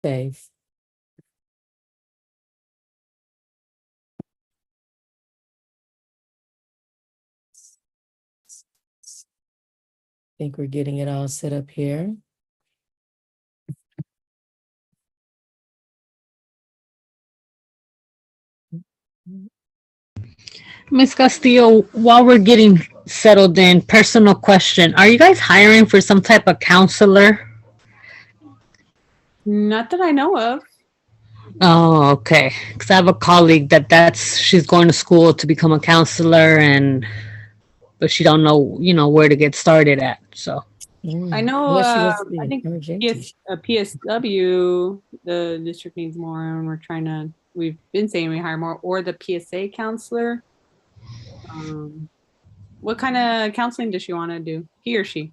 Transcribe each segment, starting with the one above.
Safe. I think we're getting it all set up here. Miss Castillo, while we're getting settled in, personal question. Are you guys hiring for some type of counselor? Not that I know of. Oh, okay. Because I have a colleague she's going to school to become a counselor, but she don't know, where to get started at. So I know. Unless she wants to be I an think emergency. PSW, the district needs more, and we're trying to. We've been saying we hire more, or the PSA counselor. What kind of counseling does she want to do? He or she?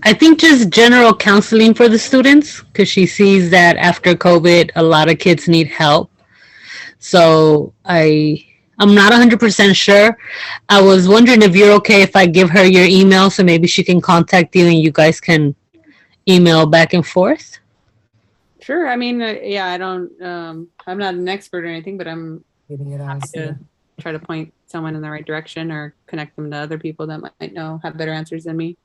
I think just general counseling for the students because she sees that after COVID, a lot of kids need help. So I'm not 100% sure. I was wondering if you're okay if I give her your email so maybe she can contact you and you guys can email back and forth. Sure. I mean, yeah, I don't. I'm not an expert or anything, but I'm Getting it all happy set. to try to point someone in the right direction or connect them to other people that might know, have better answers than me.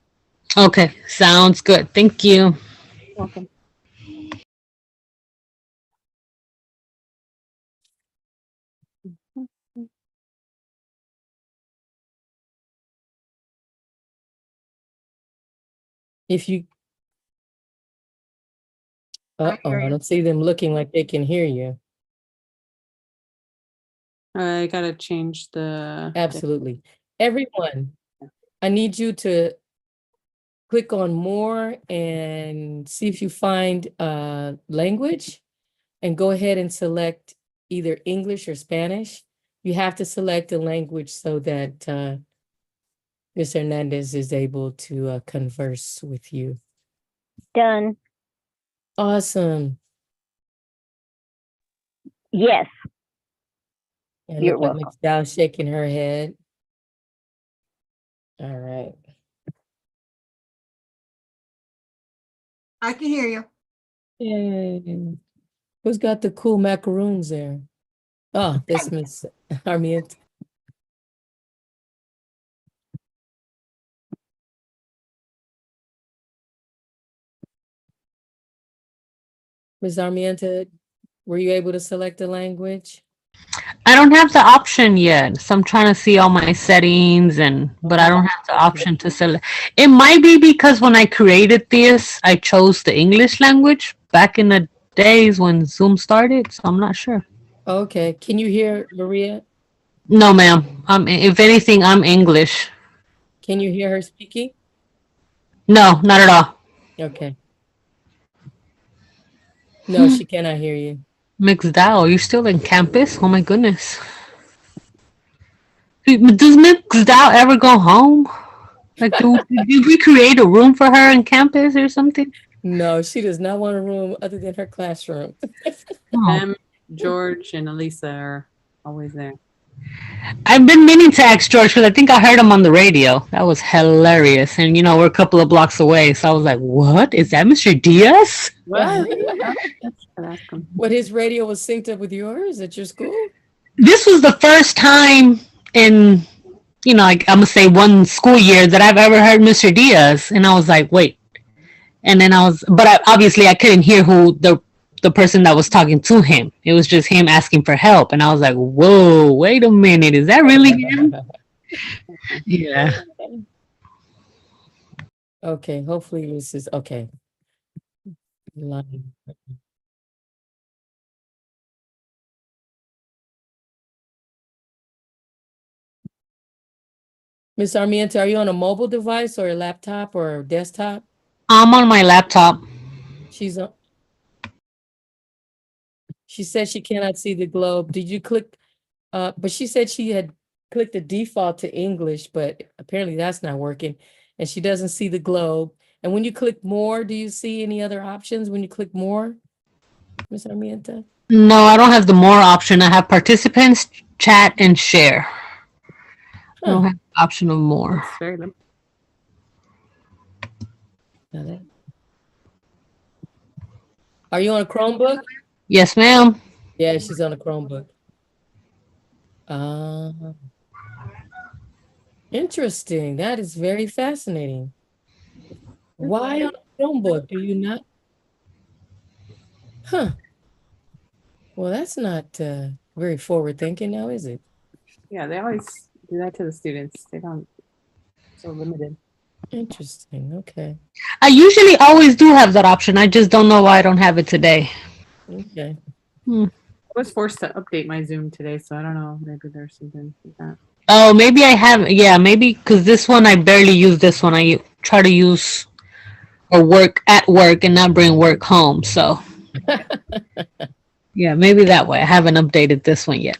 Okay, sounds good. Thank you. Welcome. If you, I don't see them looking like they can hear you. I gotta change the. Absolutely. Everyone, I need you to click on more and see if you find language and go ahead and select either English or Spanish. You have to select a language so that Ms. Hernandez is able to converse with you. Done. Awesome. Yes. And You're look like welcome. Ms. Dow shaking her head. All right. I can hear you. Yay. Who's got the cool macaroons there? Oh, that's Miss Armienta. Ms. Armienta, were you able to select a language? I don't have the option yet, so I'm trying to see all my settings but I don't have the option to select. It might be because when I created this, I chose the English language back in the days when Zoom started, so I'm not sure. Okay. Can you hear Maria? No, ma'am. If anything, I'm English. Can you hear her speaking? No, not at all. Okay. No, she cannot hear you. McDowell, you're still in campus? Oh my goodness. Does McDowell ever go home? Like, did we create a room for her in campus or something? No, she does not want a room other than her classroom. Them, George, and Elisa are always there. I've been meaning to ask George because I think I heard him on the radio. That was hilarious. And, we're a couple of blocks away. So I was like, what? Is that Mr. Diaz? What? What, his radio was synced up with yours at your school? This was the first time in, I'm going to say one school year that I've ever heard Mr. Diaz. And I was like, wait. And then obviously I couldn't hear who the person that was talking to him. It was just him asking for help. And I was like, whoa, wait a minute. Is that really him? Yeah. Okay, hopefully this is okay. Miss Armienta, are you on a mobile device or a laptop or a desktop? I'm on my laptop. She's on. She said she cannot see the globe. Did you click? But she said she had clicked the default to English, but apparently that's not working. And she doesn't see the globe. And when you click more, do you see any other options when you click more, Miss Armienta? No, I don't have the more option. I have participants, chat, and share. I don't have the option of more. Very good. Are you on a Chromebook? Yes, ma'am. Yeah, she's on a Chromebook. Uh, Interesting. That is very fascinating. Why on a Chromebook? Do you not? Huh. Well, that's not very forward thinking now, is it? Yeah, they always do that to the students. They don't, so limited. Interesting. Okay. I usually always do have that option. I just don't know why I don't have it today. Okay. I was forced to update my Zoom today, so I don't know. Maybe there's something like that. Oh, maybe I have. Yeah, maybe because this one I barely use this one. I try to use or work at work and not bring work home. So yeah, maybe that way. I haven't updated this one yet.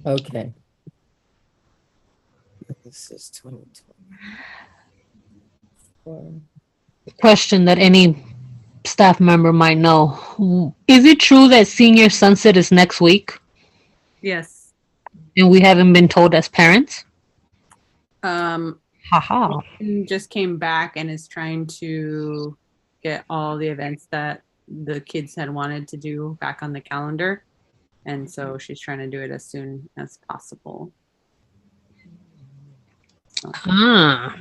Okay. This is 2020. Question that any staff member might know. Is it true that senior sunset is next week Yes. and we haven't been told as parents? Um, Haha. just came back and is trying to get all the events that the kids had wanted to do back on the calendar. And so she's trying to do it as soon as possible. So Ah.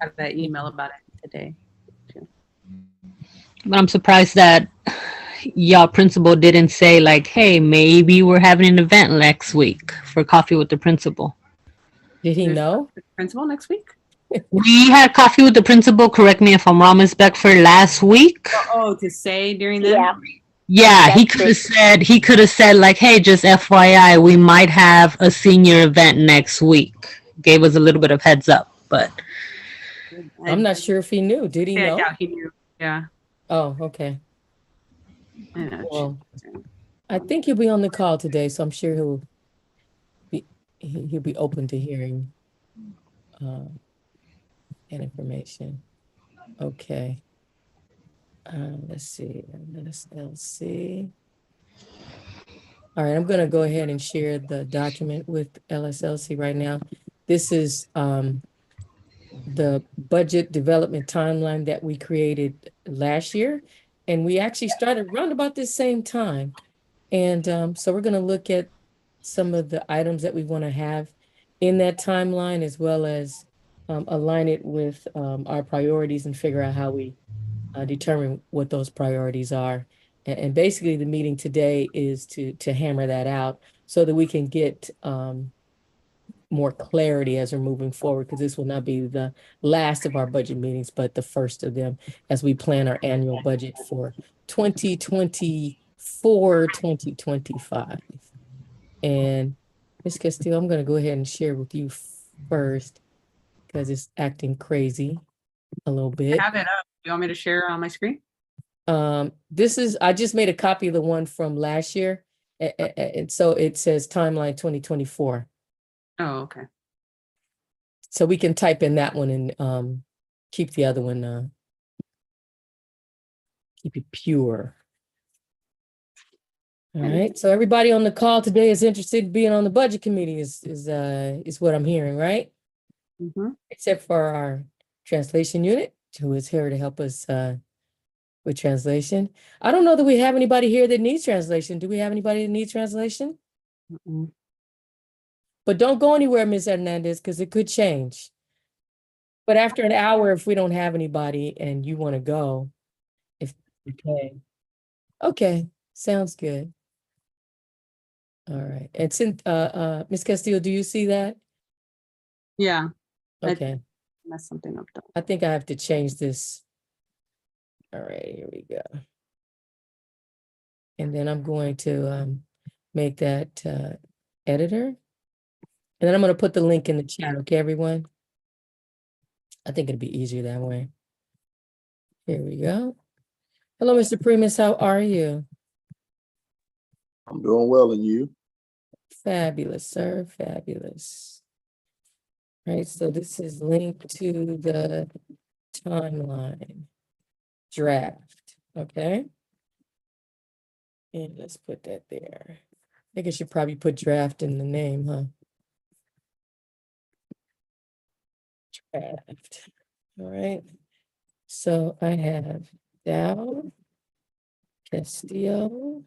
I got that email about it today. But I'm surprised that y'all principal didn't say like, hey, maybe we're having an event next week for coffee with the principal. Did he There's know? the principal next week? We had coffee with the principal, correct me if I'm wrong, Ms. Beckford, last week. Oh, to say during the Yeah. Yeah, he That's could have said like, hey, just FYI, we might have a senior event next week. Gave us a little bit of heads up, but I'm not sure if he knew. Did he Yeah, know? yeah, he knew. Yeah. Oh, okay. I know. Well, I think he'll be on the call today, so I'm sure he'll be open to hearing that information. Okay. Let's see. LSLC. All right, I'm going to go ahead and share the document with LSLC right now. This is the budget development timeline that we created last year. And we actually started around about this same time. And so we're going to look at some of the items that we want to have in that timeline, as well as align it with our priorities and figure out how we determine what those priorities are. And basically the meeting today is to hammer that out so that we can get more clarity as we're moving forward, because this will not be the last of our budget meetings, but the first of them as we plan our annual budget for 2024, 2025. And Ms. Castillo, I'm going to go ahead and share with you first because it's acting crazy a little bit. I have it up. You want me to share on my screen? I just made a copy of the one from last year. And so it says timeline 2024. Oh, okay. So we can type in that one and keep the other one, keep it pure. All right. So everybody on the call today is interested in being on the budget committee is what I'm hearing, right? Mm-hmm. Except for our translation unit, who is here to help us with translation. I don't know that we have anybody here that needs translation. Do we have anybody that needs translation? Mm-mm. But don't go anywhere, Ms. Hernandez, because it could change. But after an hour, if we don't have anybody and you want to go, if okay, sounds good. All right. And since Ms. Castillo, do you see that? Yeah. Okay. Mess something up though. I think I have to change this. All right, here we go. And then I'm going to make that editor. And then I'm going to put the link in the chat, okay, everyone? I think it'd be easier that way. Here we go. Hello, Mr. Primus, how are you? I'm doing well, and you? Fabulous, sir, fabulous. All right, so this is linked to the timeline draft, okay? And let's put that there. I think I should probably put draft in the name, huh? Draft. All right. So I have Dow, Castillo.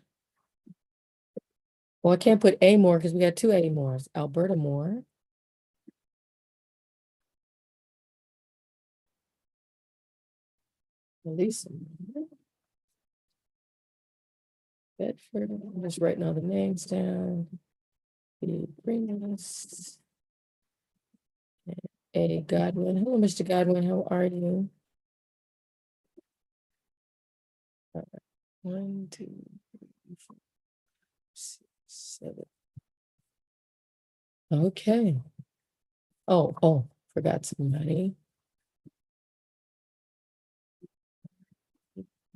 Well, I can't put A Moore because we got two A Moores. Alberta Moore. Elisa Moore. Bedford. I'm just writing all the names down. The Primus. A Godwin. Hello, Mr. Godwin. How are you? All right. 1, 2, 3, 4, 6, 7. Okay. Oh, forgot somebody.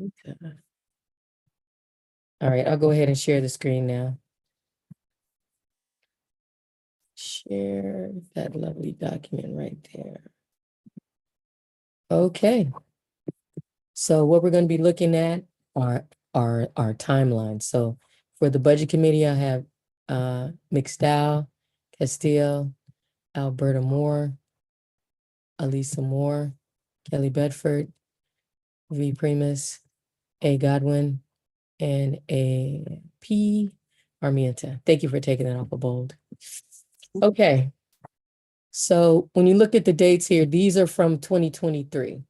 Okay. All right, I'll go ahead and share the screen now. Share that lovely document right there. Okay. So what we're going to be looking at are our timelines. So for the budget committee, I have McDowell, Castillo, Alberta Moore, Elisa Moore, Kelly Bedford, V. Primus, A. Godwin, and A. P. Armienta. Thank you for taking that off of bold. Okay. So when you look at the dates here, these are from 2023.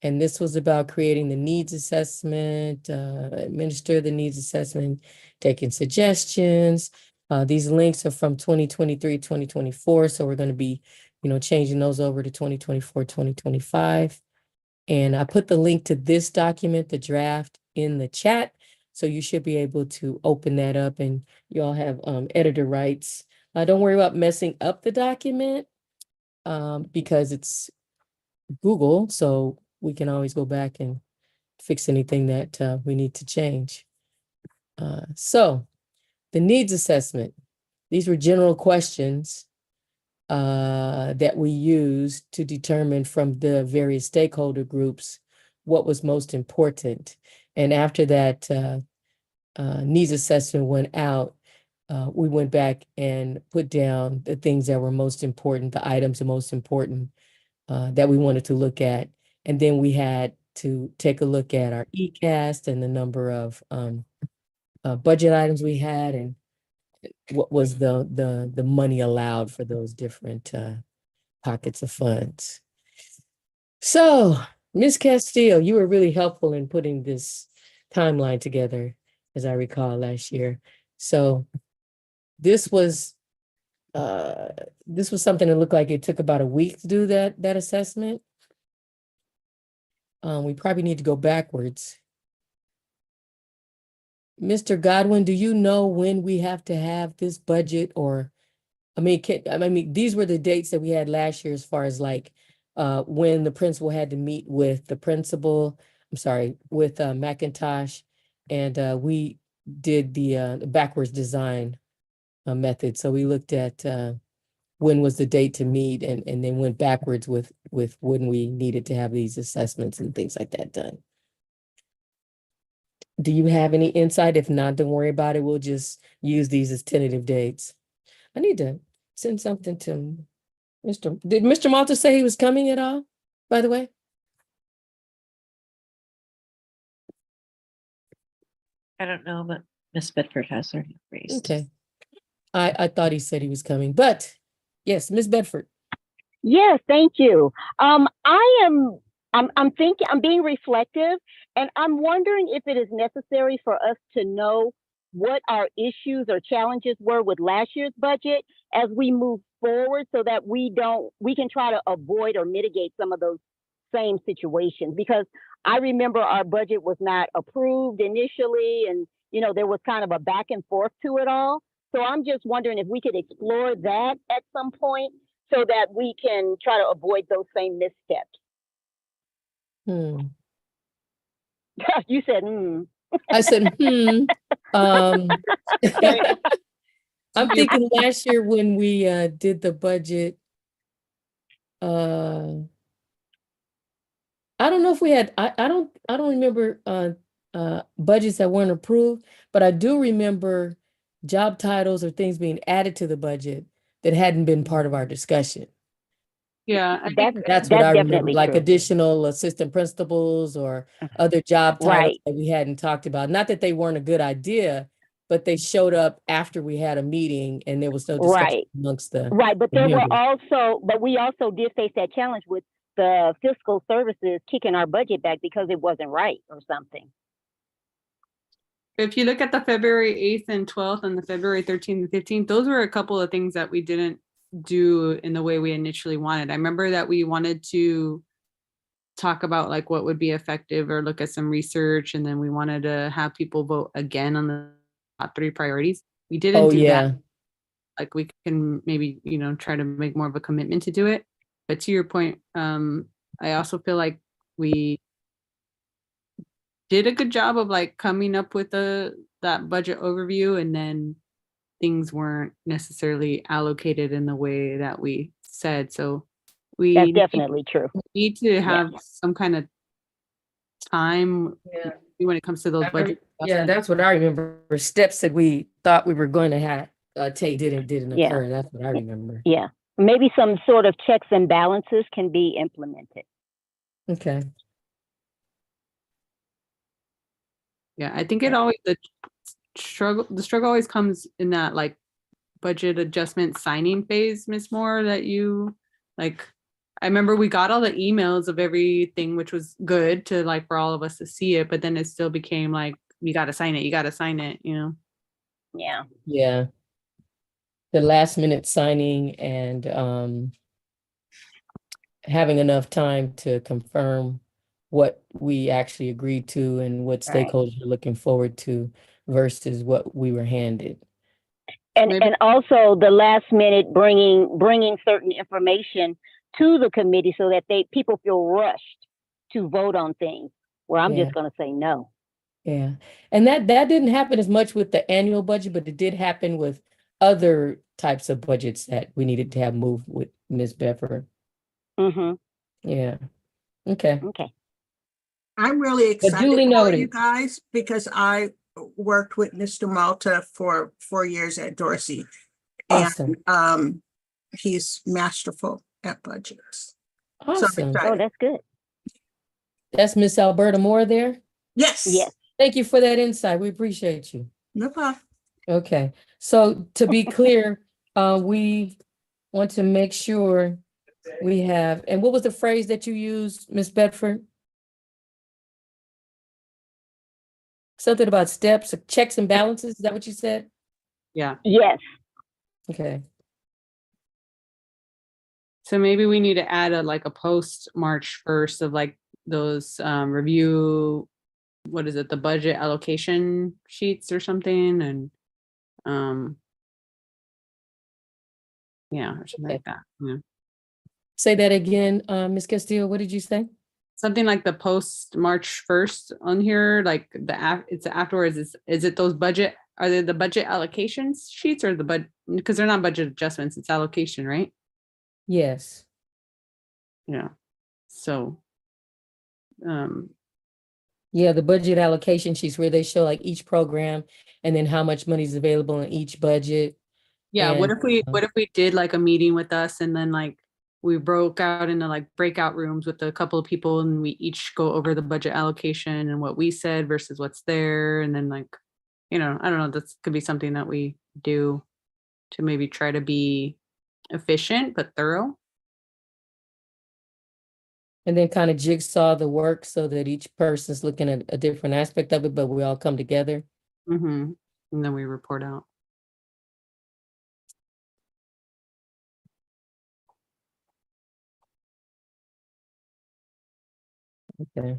And this was about creating the needs assessment, administer the needs assessment, taking suggestions. These links are from 2023, 2024. So we're going to be, changing those over to 2024, 2025. And I put the link to this document, the draft, in the chat. So you should be able to open that up, and you all have editor rights. Don't worry about messing up the document because it's Google. So we can always go back and fix anything that we need to change. So the needs assessment, these were general questions that we used to determine from the various stakeholder groups what was most important. And after that needs assessment went out, we went back and put down the things that were most important, the items the most important that we wanted to look at. And then we had to take a look at our ECAST and the number of budget items we had and what was the money allowed for those different pockets of funds. So, Ms. Castillo, you were really helpful in putting this timeline together, as I recall last year. So this was something that looked like it took about a week to do that assessment. We probably need to go backwards. Mr. Godwin, do you know when we have to have this budget? Or, I mean, these were the dates that we had last year as far as like when the principal had to meet with the principal, with McIntosh, and we did the backwards design method. So we looked at when was the date to meet and then went backwards with when we needed to have these assessments and things like that done. Do you have any insight? If not, don't worry about it. We'll just use these as tentative dates. I need to send something to did Mr. Malta say he was coming at all, by the way? I don't know, but Miss Bedford has her hand raised. Okay. I thought he said he was coming, but yes, Miss Bedford. Yes, thank you. I'm thinking, I'm being reflective, and I'm wondering if it is necessary for us to know what our issues or challenges were with last year's budget as we move forward, so that we can try to avoid or mitigate some of those same situations. Because I remember our budget was not approved initially, and there was kind of a back and forth to it all. So I'm just wondering if we could explore that at some point so that we can try to avoid those same missteps. You said, I said, I'm thinking last year when we did the budget, I don't know if we had, I don't remember budgets that weren't approved, but I do remember job titles or things being added to the budget that hadn't been part of our discussion. Yeah, I That's think That's what I remember, definitely like true. additional assistant principals or other job titles Right. that we hadn't talked about. Not that they weren't a good idea, but they showed up after we had a meeting and there was no discussion Right. amongst the Right. But the there were members. also, but we also did face that challenge with the fiscal services kicking our budget back because it wasn't right or something. if you look at the February 8th and 12th and the February 13th and 15th, those were a couple of things that we didn't do in the way we initially wanted. I remember that we wanted to talk about like what would be effective or look at some research, and then we wanted to have people vote again on the top 3 priorities. We didn't Oh, do that. yeah. Like we can maybe, try to make more of a commitment to do it. But to your point, I also feel like we did a good job of like coming up with that budget overview, and then things weren't necessarily allocated in the way that we said. So That's we definitely true. need to have some kind of time Yeah. when it comes to those budget. Yeah, that's what I remember. Steps that we thought we were going to have take didn't Yeah. occur. That's what I remember. Yeah. Maybe some sort of checks and balances can be implemented. Okay. Yeah, I think it always the struggle always comes in that like budget adjustment signing phase, Miss Moore, that you like. I remember we got all the emails of everything, which was good to like for all of us to see it, but then it still became like you got to sign it, Yeah. Yeah. The last minute signing and having enough time to confirm what we actually agreed to and what Right. stakeholders are looking forward to versus what we were handed. And Maybe- and also the last minute bringing certain information to the committee so that people feel rushed to vote on things where I'm Yeah. just going to say no. Yeah. And that didn't happen as much with the annual budget, but it did happen with other types of budgets that we needed to have moved with Ms. Bedford. Mm-hmm. Yeah. Okay. Okay. I'm really excited duly for noted. you guys because I worked with Mr. Malta for 4 years at Dorsey. Awesome. And he's masterful at budgets. So I'm Awesome. Oh, excited. that's good. That's Miss Alberta Moore there. Yes. Yes. Thank you for that insight. We appreciate you. No problem. Okay. So to be clear, we want to make sure we have, and what was the phrase that you used, Miss Bedford? Something about steps, checks and balances. Is that what you said? Yeah. Yes. Okay. So maybe we need to add a post March 1st of like those review, what is it, the budget allocation sheets or something, and yeah, or something like that. Yeah. Say that again, Ms. Castillo. What did you say? Something like the post March 1st on here, like it's afterwards. Is it those budget? Are they the budget allocations sheets or the budget? Because they're not budget adjustments, it's allocation, right? Yes. Yeah. So, Yeah, the budget allocation sheets where they show like each program and then how much money is available in each budget. yeah. What And, if we did like a meeting with us, and then like we broke out into like breakout rooms with a couple of people, and we each go over the budget allocation and what we said versus what's there, and then like, I don't know. That could be something that we do to maybe try to be efficient but thorough. and then kind of jigsaw the work so that each person's looking at a different aspect of it, but we all come together. Mm-hmm. And then we report out. Okay.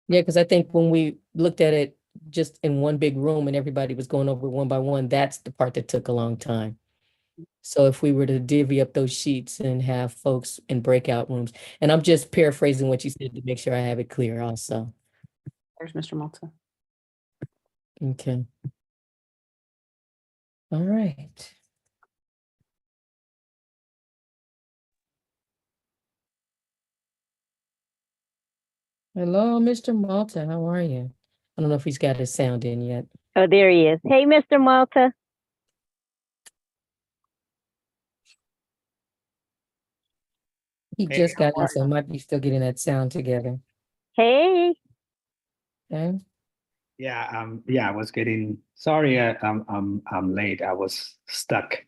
Yeah, because I think when we looked at it just in one big room and everybody was going over one by one, that's the part that took a long time. So if we were to divvy up those sheets and have folks in breakout rooms, and I'm just paraphrasing what you said to make sure I have it clear also. There's Mr. Malta. Okay. All right. Hello, Mr. Malta. How are you? I don't know if he's got his sound in yet. Oh, there he is. Hey, Mr. Malta. He Hey, just how got in, are so might be still getting that sound together. Hey, Okay. yeah, I was getting sorry, I'm late. I was stuck,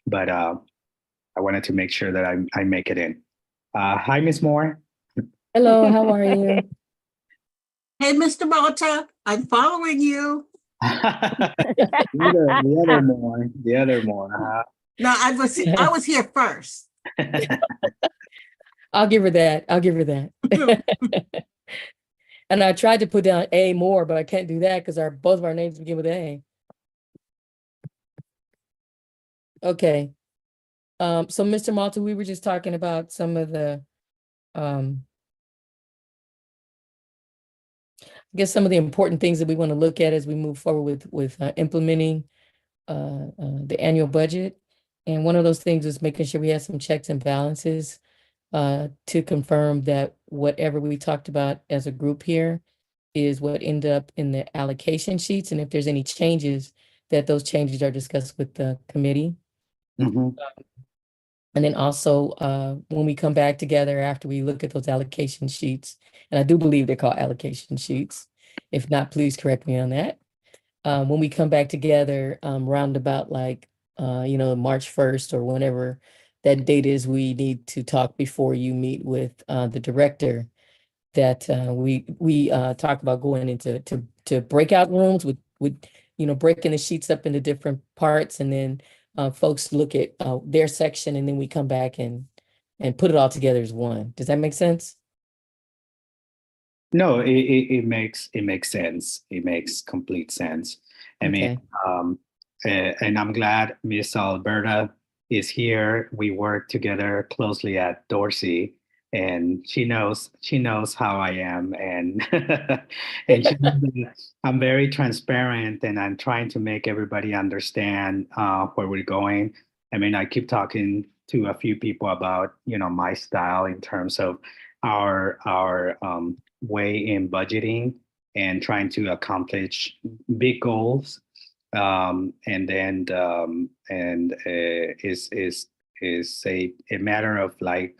but I wanted to make sure that I make it in. Hi, Miss Moore. Hello, how are you? Hey, Mr. Malta, I'm following you. The other Moore, the other Moore. No, I was here first. I'll give her that. I'll give her that. And I tried to put down A more, but I can't do that because both of our names begin with A. Okay. So Mr. Malta, we were just talking about some of the I guess some of the important things that we want to look at as we move forward with implementing the annual budget. And one of those things is making sure we have some checks and balances to confirm that whatever we talked about as a group here is what ended up in the allocation sheets. And if there's any changes, that those changes are discussed with the committee. Mhm. And then also, when we come back together after we look at those allocation sheets, and I do believe they're called allocation sheets. If not, please correct me on that. When we come back together, roundabout like, March 1st or whenever that date is, we need to talk before you meet with the director. That we talk about going into to breakout rooms with breaking the sheets up into different parts, and then folks look at their section, and then we come back and put it all together as one. Does that make sense? No, it makes sense. It makes complete sense. I mean, Okay. and I'm glad Miss Alberta is here. We work together closely at Dorsey, and she knows how I am, and and she knows that I'm very transparent, and I'm trying to make everybody understand where we're going. I mean, I keep talking to a few people about my style in terms of our way in budgeting and trying to accomplish big goals, and then is a matter of like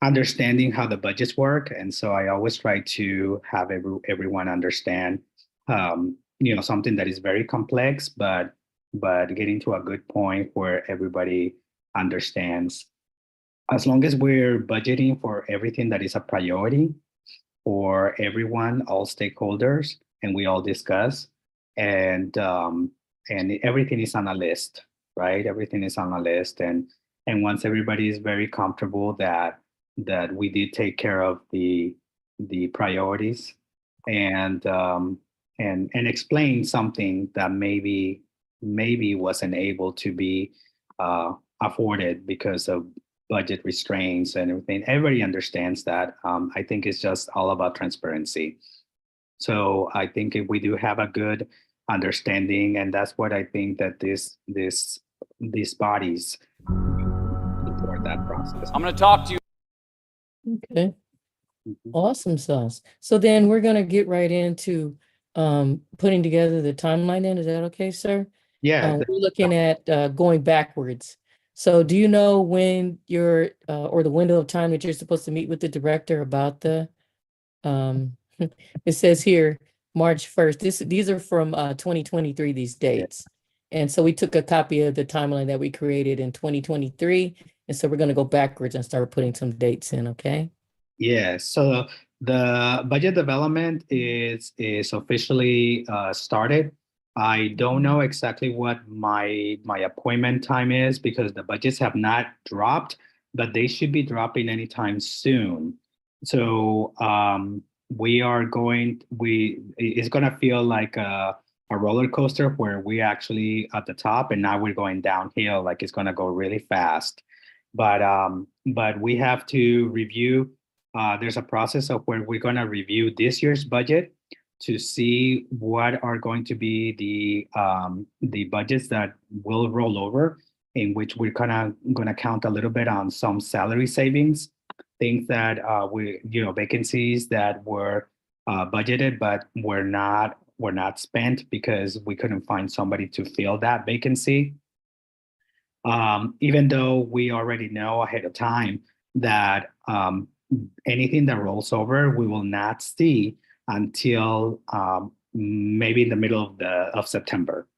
understanding how the budgets work. And so I always try to have everyone understand something that is very complex, but getting to a good point where everybody understands. As long as we're budgeting for everything that is a priority for everyone, all stakeholders, and we all discuss, and everything is on a list, right? Everything is on a list, and once everybody is very comfortable that we did take care of the priorities, and explain something that maybe wasn't able to be afforded because of budget restraints and everything. Everybody understands that. I think it's just all about transparency. So I think if we do have a good understanding, and that's what I think that these bodies support that process. I'm going to talk to you. Okay. Mhm. Awesome sauce. So then we're gonna get right into putting together the timeline then. Is that okay, sir? Yeah, We're looking at going backwards. So do you know when you're or the window of time that you're supposed to meet with the director about the it says here March 1st. These are from 2023, these dates. And so we took a copy of the timeline that we created in 2023. And so we're gonna go backwards and start putting some dates in, okay? Yeah, so the budget development is officially started. I don't know exactly what my appointment time is because the budgets have not dropped, but they should be dropping anytime soon. So it's gonna feel like a roller coaster where we actually at the top and now we're going downhill, like it's gonna go really fast. But we have to review. There's a process of where we're going to review this year's budget to see what are going to be the budgets that will roll over, in which we're kind of going to count a little bit on some salary savings, things that vacancies that were budgeted but were not spent because we couldn't find somebody to fill that vacancy. Even though we already know ahead of time that anything that rolls over, we will not see until maybe in the middle of September.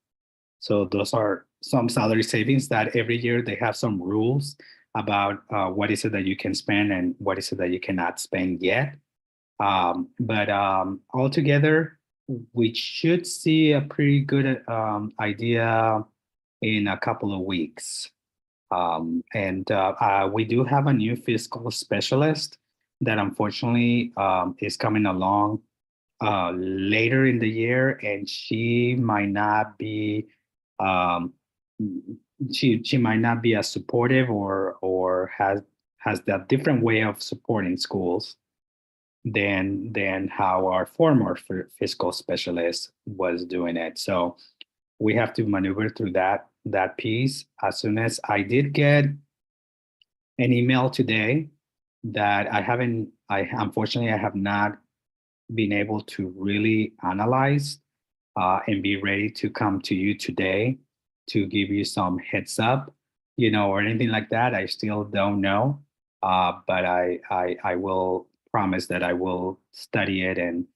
So those are some salary savings that every year they have some rules about what is it that you can spend and what is it that you cannot spend yet. But altogether, we should see a pretty good idea in a couple of weeks. And we do have a new fiscal specialist that unfortunately is coming along later in the year, and she might not be she might not be as supportive or has that different way of supporting schools than how our former fiscal specialist was doing it. So we have to maneuver through that piece. As soon as I did get an email today that I unfortunately I have not been able to really analyze and be ready to come to you today to give you some heads up, or anything like that. I still don't know, but I will promise that I will study it and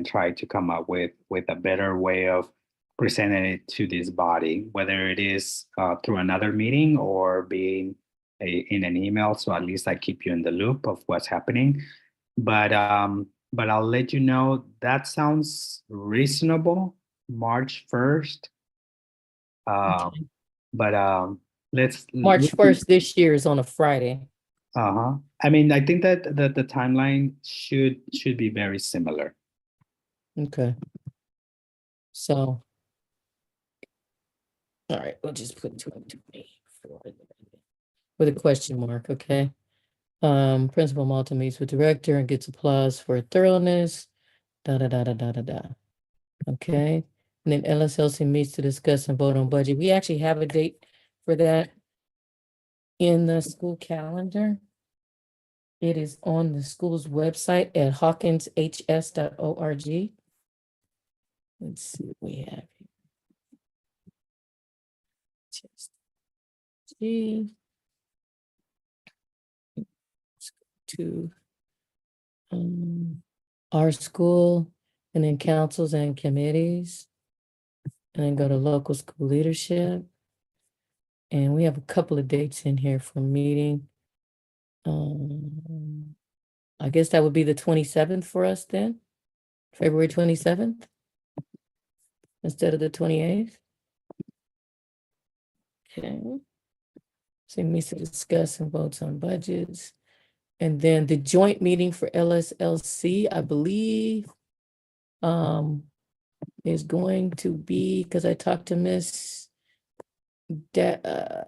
try to come up with a better way of presenting it to this body, whether it is through another meeting or being in an email. So at least I keep you in the loop of what's happening. But I'll let you know. That sounds reasonable. March 1st. Okay. But let's March 1st this year is on a Friday. Uh-huh. I mean, I think that the timeline should be very similar. Okay. So, all right, we'll just put 2024 with a question mark, okay? Principal Malta meets with director and gets applause for thoroughness. Da da da da da da da. Okay. And then LSLC meets to discuss and vote on budget. We actually have a date for that in the school calendar. It is on the school's website at hawkinshs.org. Let's see what we have here. Just see. Let's go to our school, and then councils and committees, and then go to local school leadership. And we have a couple of dates in here for meeting. I guess that would be the 27th for us then, February 27th, instead of the 28th. Okay. So meets to discuss and votes on budgets. And then the joint meeting for LSLC, I believe, is going to be, because I talked to Miss Dodd,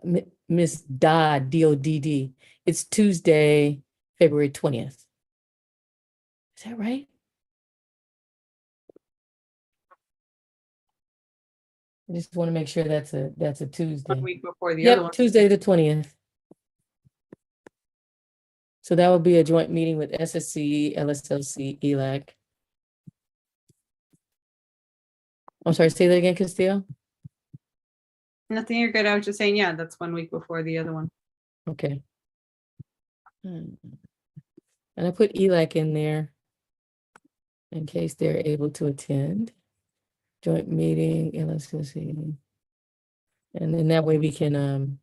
DODD. It's Tuesday, February 20th. Is that right? I just want to make sure that's a Tuesday. 1 week before the other Yep, one. Tuesday the 20th. So that will be a joint meeting with SSC, LSLC, ELAC. I'm sorry, say that again, Castillo? Nothing, you're good. I was just saying, yeah, that's 1 week before the other one. Okay. And I put ELAC in there in case they're able to attend. Joint meeting, LSLC. And then that way we can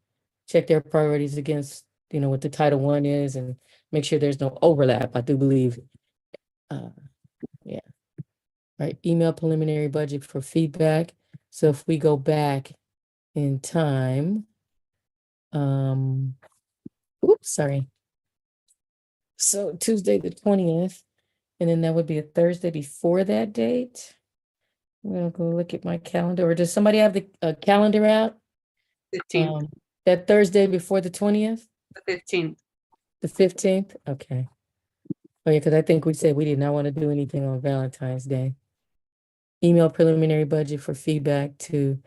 check their priorities against, what the Title I is and make sure there's no overlap, I do believe. Yeah. All right, email preliminary budget for feedback. So if we go back in time, oops, sorry. So Tuesday the 20th, and then that would be a Thursday before that date. I'm gonna go look at my calendar, or does somebody have the calendar out? 15th. That Thursday before the 20th? The 15th. The 15th? Okay. Oh yeah, because I think we said we did not want to do anything on Valentine's Day. Email preliminary budget for feedback to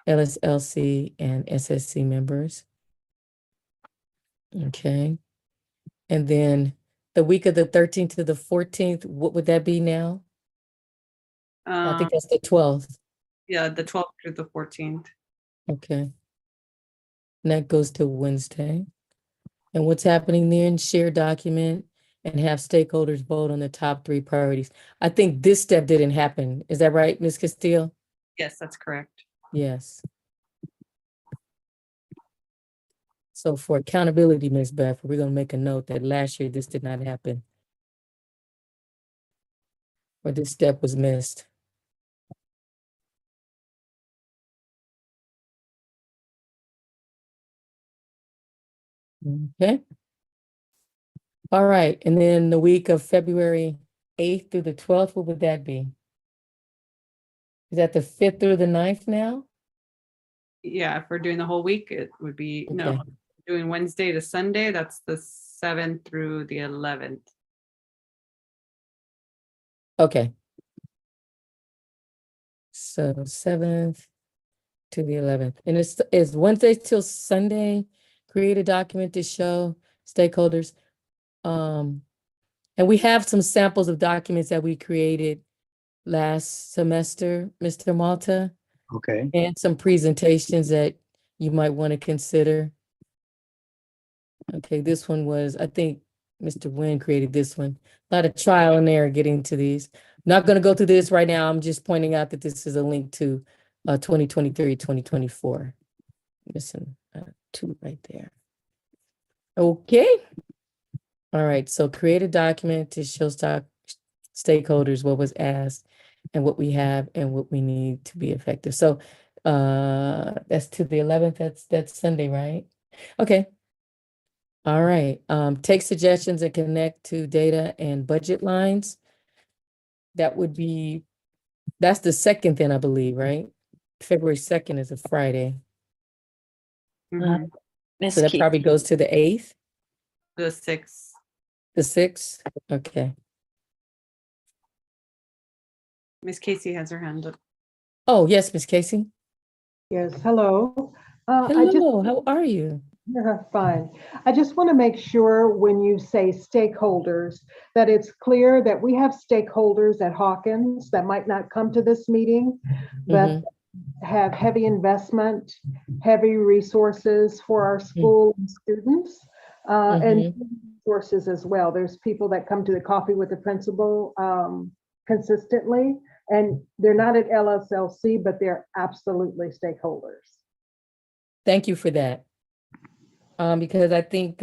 LSLC and SSC members. Okay. And then the week of the 13th to the 14th, what would that be now? I think that's the 12th. Yeah, the 12th through the 14th. Okay. And that goes to Wednesday. and what's happening there, and share document and have stakeholders vote on the top 3 priorities. I think this step didn't happen. Is that right, Ms. Castillo? Yes, that's correct. Yes. So for accountability, Ms. Beth, we're gonna make a note that last year this did not happen. Or this step was missed. Okay. All right, and then the week of February 8th through the 12th, what would that be? Is that the 5th through the 9th now? Yeah, if we're doing the whole week, it would be, no, Okay. doing Wednesday to Sunday, that's the 7th through the 11th. Okay. So 7th to the 11th, and it's Wednesday till Sunday. Create a document to show stakeholders. And we have some samples of documents that we created last semester, Mr. Malta, Okay. and some presentations that you might want to consider. Okay, this one was, I think Mr. Nguyen created this one. A lot of trial and error getting to these. Not going to go through this right now. I'm just pointing out that this is a link to 2023, 2024. Missing 2 right there. Okay. All right, so create a document to show stakeholders what was asked and what we have and what we need to be effective. So that's to the 11th, that's Sunday, right? Okay. All right, take suggestions and connect to data and budget lines. That would be, that's the 2nd then, I believe, right? February 2nd is a Friday. Mhm. Miss So that Keith, probably goes to the 8th, The 6th. the 6th, okay. Miss Casey has her hand up. Oh, yes, Miss Casey. Yes, hello. I just, Hello, how are you? fine. I just want to make sure when you say stakeholders, that it's clear that we have stakeholders at Hawkins that might not come to this meeting, but Mhm. have heavy investment, heavy resources for our school and students, and resources as well. There's people that come to the coffee with the principal consistently, and they're not at LSLC, but they're absolutely stakeholders. Thank you for that. Because I think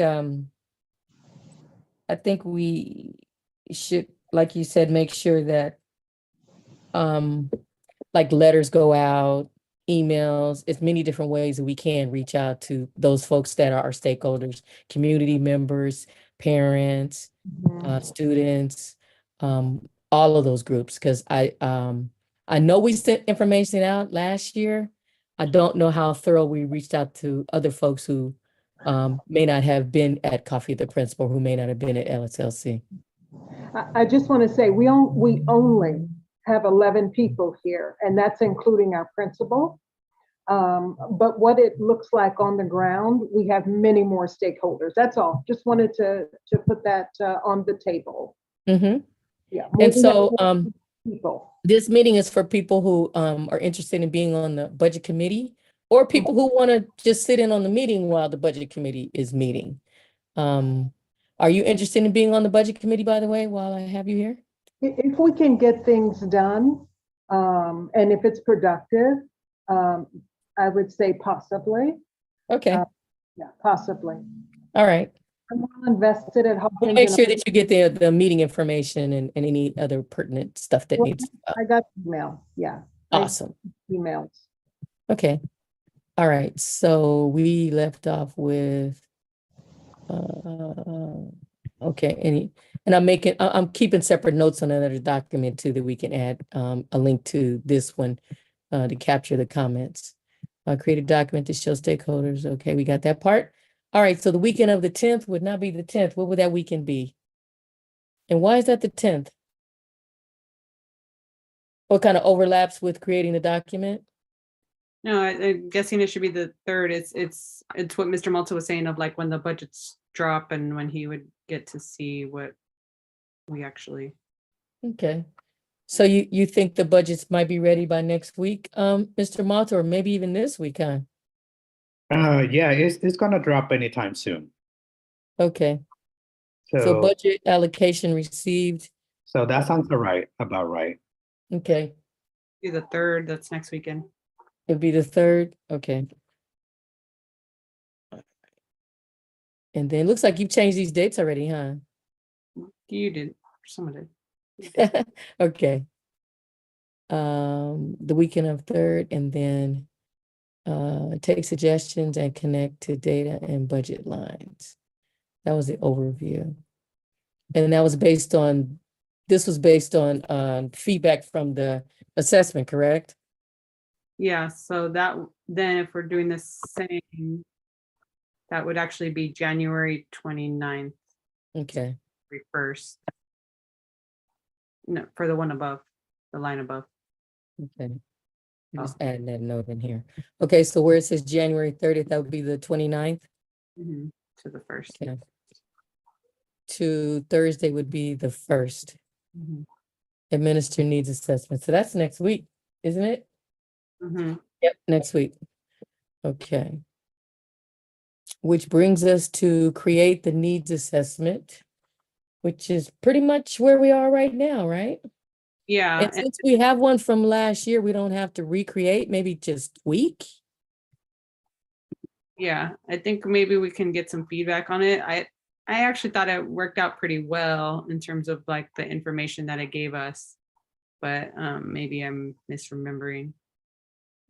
we should, like you said, make sure that like letters go out, emails, it's many different ways that we can reach out to those folks that are our stakeholders, community members, parents, students, all of those groups. Because I know we sent information out last year. I don't know how thorough we reached out to other folks who may not have been at Coffee with the Principal, who may not have been at LSLC. I just want to say, we only have 11 people here, and that's including our principal. But what it looks like on the ground, we have many more stakeholders. That's all. Just wanted to put that on the table. Mm-hmm. Yeah. And so people. this meeting is for people who are interested in being on the budget committee, or people who want to just sit in on the meeting while the budget committee is meeting. Are you interested in being on the budget committee, by the way, while I have you here? If we can get things done, and if it's productive, I would say possibly. Okay. Yeah, possibly. All right. I'm well invested at Hawkins. We'll make sure that you get the meeting information and any other pertinent stuff that needs. I got email. Yeah. Awesome. Emails. Okay. All right. So we left off with, okay. And I'm keeping separate notes on another document too, that we can add a link to this one to capture the comments. Create a document to show stakeholders. Okay, we got that part. All right, so the weekend of the 10th would not be the 10th. What would that weekend be? And why is that the 10th? What kind of overlaps with creating the document? No, I'm guessing it should be the 3rd. It's what Mr. Malta was saying of like when the budgets drop and when he would get to see what we actually. Okay. So you think the budgets might be ready by next week, Mr. Malta, or maybe even this week, huh? Yeah, it's gonna drop anytime soon. Okay, so So, budget allocation received, so that sounds about right. okay, Do the 3rd, that's next weekend. it'd be the 3rd, okay. And then looks like you've changed these dates already, huh? You did, someone did. Okay. The weekend of 3rd, and then take suggestions and connect to data and budget lines. That was the overview. And that was based on, this was based on feedback from the assessment, correct? Yeah, so that, then if we're doing the same, that would actually be January 29th, Okay, 1st. No, for the one above, the line above. okay. Oh. Just adding that note in here. Okay, so where it says January 30th, that would be the 29th. To the 1st. Okay. To Thursday would be the 1st. Mhm. Administer needs assessment. So that's next week, isn't it? Mhm. Yep, next week. Okay. Which brings us to create the needs assessment, which is pretty much where we are right now, right? Yeah, And since we have one from last year, we don't have to recreate, maybe just tweak. yeah, I think maybe we can get some feedback on it. I actually thought it worked out pretty well in terms of like the information that it gave us, but maybe I'm misremembering.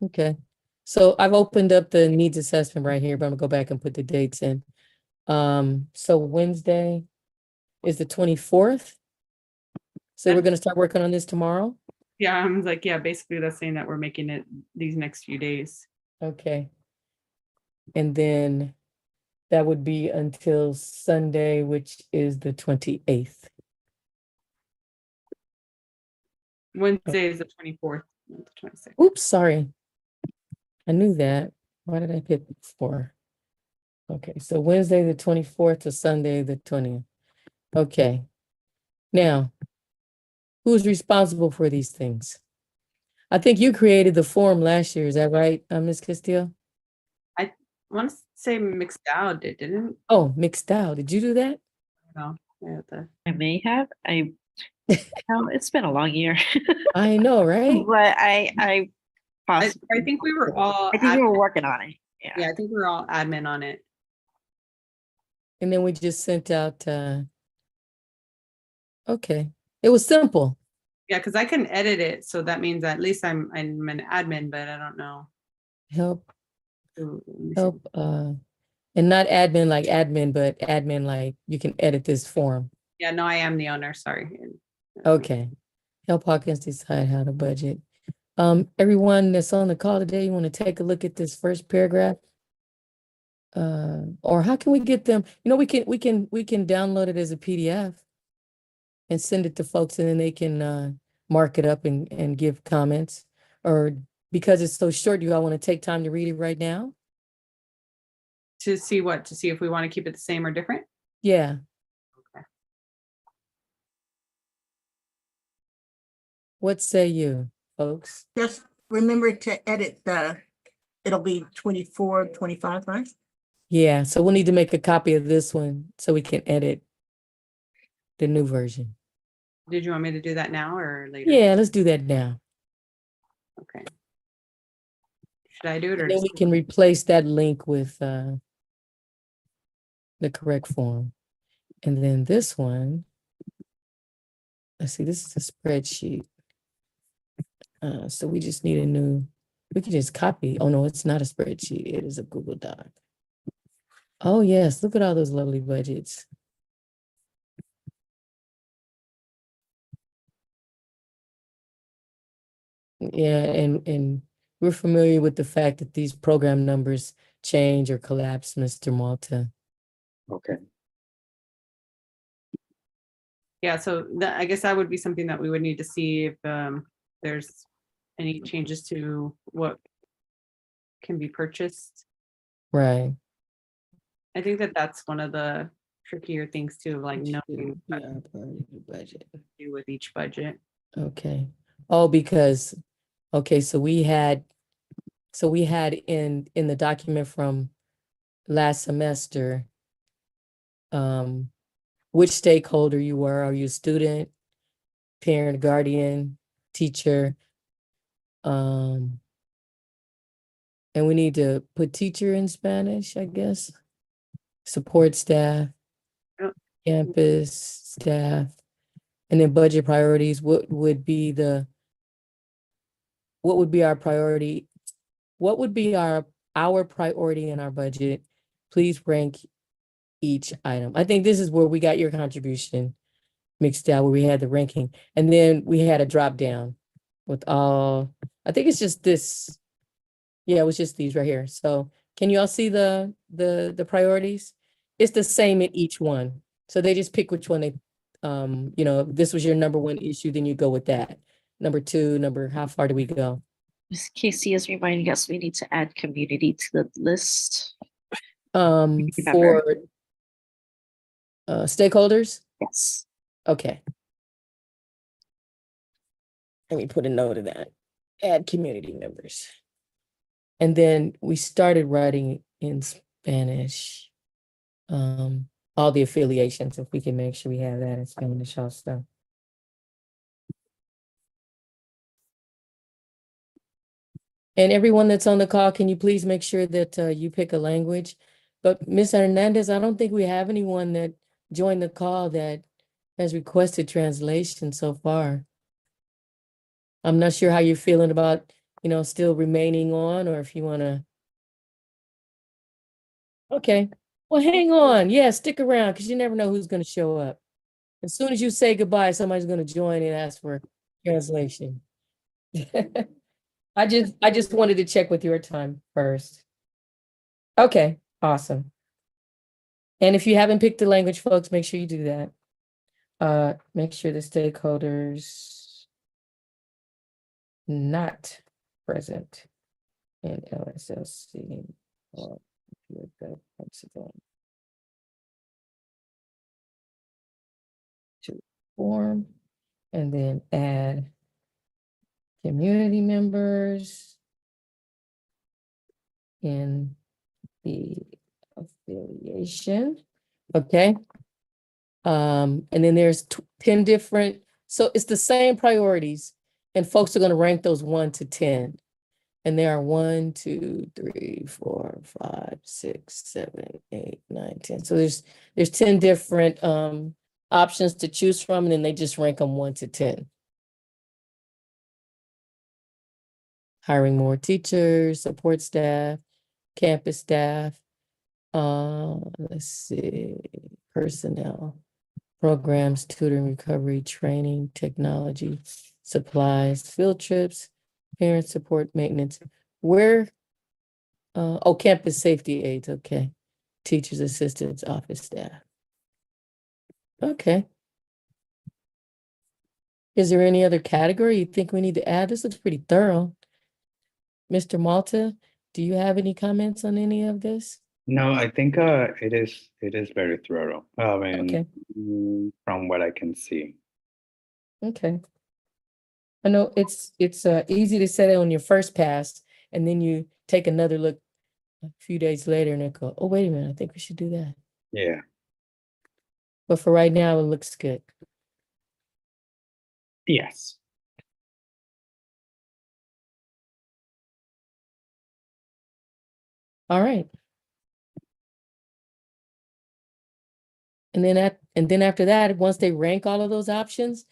Okay. So I've opened up the needs assessment right here, but I'm gonna go back and put the dates in. So Wednesday is the 24th. So we're gonna start working on this tomorrow? Yeah, I'm like, yeah, basically that's saying that we're making it these next few days. Okay. And then that would be until Sunday, which is the 28th. Wednesday is the 24th, not the 26th. Oops, sorry. I knew that. Why did I pick 4? Okay, so Wednesday, the 24th to Sunday, the 20th. Okay. Now, who's responsible for these things? I think you created the form last year. Is that right, Ms. Castillo? I want to say McDowell didn't Oh, mixed out. Did you do that? know. Yeah, I may have, no, it's been a long year. I know, right? But I possibly, I think we were all. I think we admin. were working on it. Yeah, Yeah. I think we were all admin on it. And then we just sent out, okay. It was simple. Yeah, because I can edit it, so that means at least I'm an admin, but I don't know. Help, Ooh, let me see. help, and not admin like admin, but admin like you can edit this form. Yeah, no, I am the owner. Sorry. Okay. Help Hawkins decide how to budget. Everyone that's on the call today, you want to take a look at this first paragraph? Or how can we get them? You know, we can download it as a PDF and send it to folks, and then they can mark it up and give comments. Or because it's so short, do I want to take time to read it right now? To see what? To see if we want to keep it the same or different? Yeah. Okay. What say you, folks? Just remember to edit it'll be 24, 25, right? Yeah, so we'll need to make a copy of this one so we can edit the new version. Did you want me to do that now or later? Yeah, let's do that now. Okay. Should I do it or And then just? we can replace that link with the correct form. And then this one, let's see, this is a spreadsheet. So we just need we can just copy. Oh no, it's not a spreadsheet. It is a Google Doc. Oh yes, look at all those lovely budgets. Yeah, and we're familiar with the fact that these program numbers change or collapse, Mr. Malta. Okay. Yeah, so I guess that would be something that we would need to see if there's any changes to what can be purchased. Right. I think that that's one of the trickier things too, like knowing what to Budget. do with each budget. Okay. Oh, because, okay, so we had in the document from last semester, which stakeholder you were. Are you a student, parent, guardian, teacher? And we need to put teacher in Spanish, I guess. Support staff, Yep. campus staff, and then budget priorities. What would be our priority? What would be our priority in our budget? Please rank each item. I think this is where we got your contribution mixed out, where we had the ranking, and then we had a drop down with all, I think it's just this. Yeah, it was just these right here. So can you all see the priorities? It's the same in each one. So they just pick which one they, if this was your number one issue, then you go with that. Number two, how far do we go? Ms. Casey is reminding us we need to add community to the list. For stakeholders? Yes. Okay. Let me put a note of that. Add community members. And then we started writing in Spanish, all the affiliations, if we can make sure we have that in Spanish also. And everyone that's on the call, can you please make sure that you pick a language? But Ms. Hernandez, I don't think we have anyone that joined the call that has requested translation so far. I'm not sure how you're feeling about, still remaining on, or if you want to. Okay, well, hang on. Yeah, stick around, because you never know who's going to show up. As soon as you say goodbye, somebody's going to join and ask for translation. I just wanted to check with your time first. Okay, awesome. And if you haven't picked the language, folks, make sure you do that. Make sure the stakeholders not present in LSLC or the principal to form, and then add community members in the affiliation. Okay. And then there's 10 different, so it's the same priorities, and folks are going to rank those 1 to 10. And there are 1, 2, 3, 4, 5, 6, 7, 8, 9, 10. So there's 10 different options to choose from, and then they just rank them 1 to 10. Hiring more teachers, support staff, campus staff. Let's see, personnel, programs, tutoring, recovery, training, technology, supplies, field trips, parent support, maintenance. Where, campus safety aides, okay. Teachers, assistants, office staff. Okay. Is there any other category you think we need to add? This looks pretty thorough. Mr. Malta, do you have any comments on any of this? No, I think it is very thorough. I mean, Okay. From what I can see. Okay. I know it's easy to set it on your first pass, and then you take another look a few days later and then go, oh, wait a minute, I think we should do that. Yeah. But for right now, it looks good. Yes. All right. And then after that, once they rank all of those options,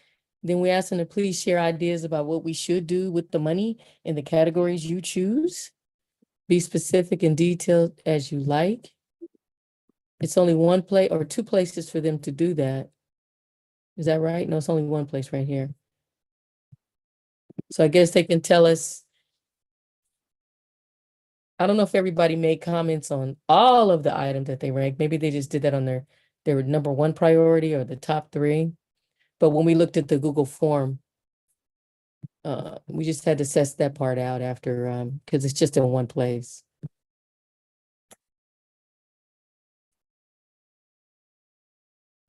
then we ask them to please share ideas about what we should do with the money in the categories you choose. Be specific and detailed as you like. It's only one place or two places for them to do that. Is that right? No, it's only one place right here. So I guess they can tell us. I don't know if everybody made comments on all of the items that they ranked. Maybe they just did that on their number one priority or the top 3. But when we looked at the Google form, we just had to assess that part out after, because it's just in one place.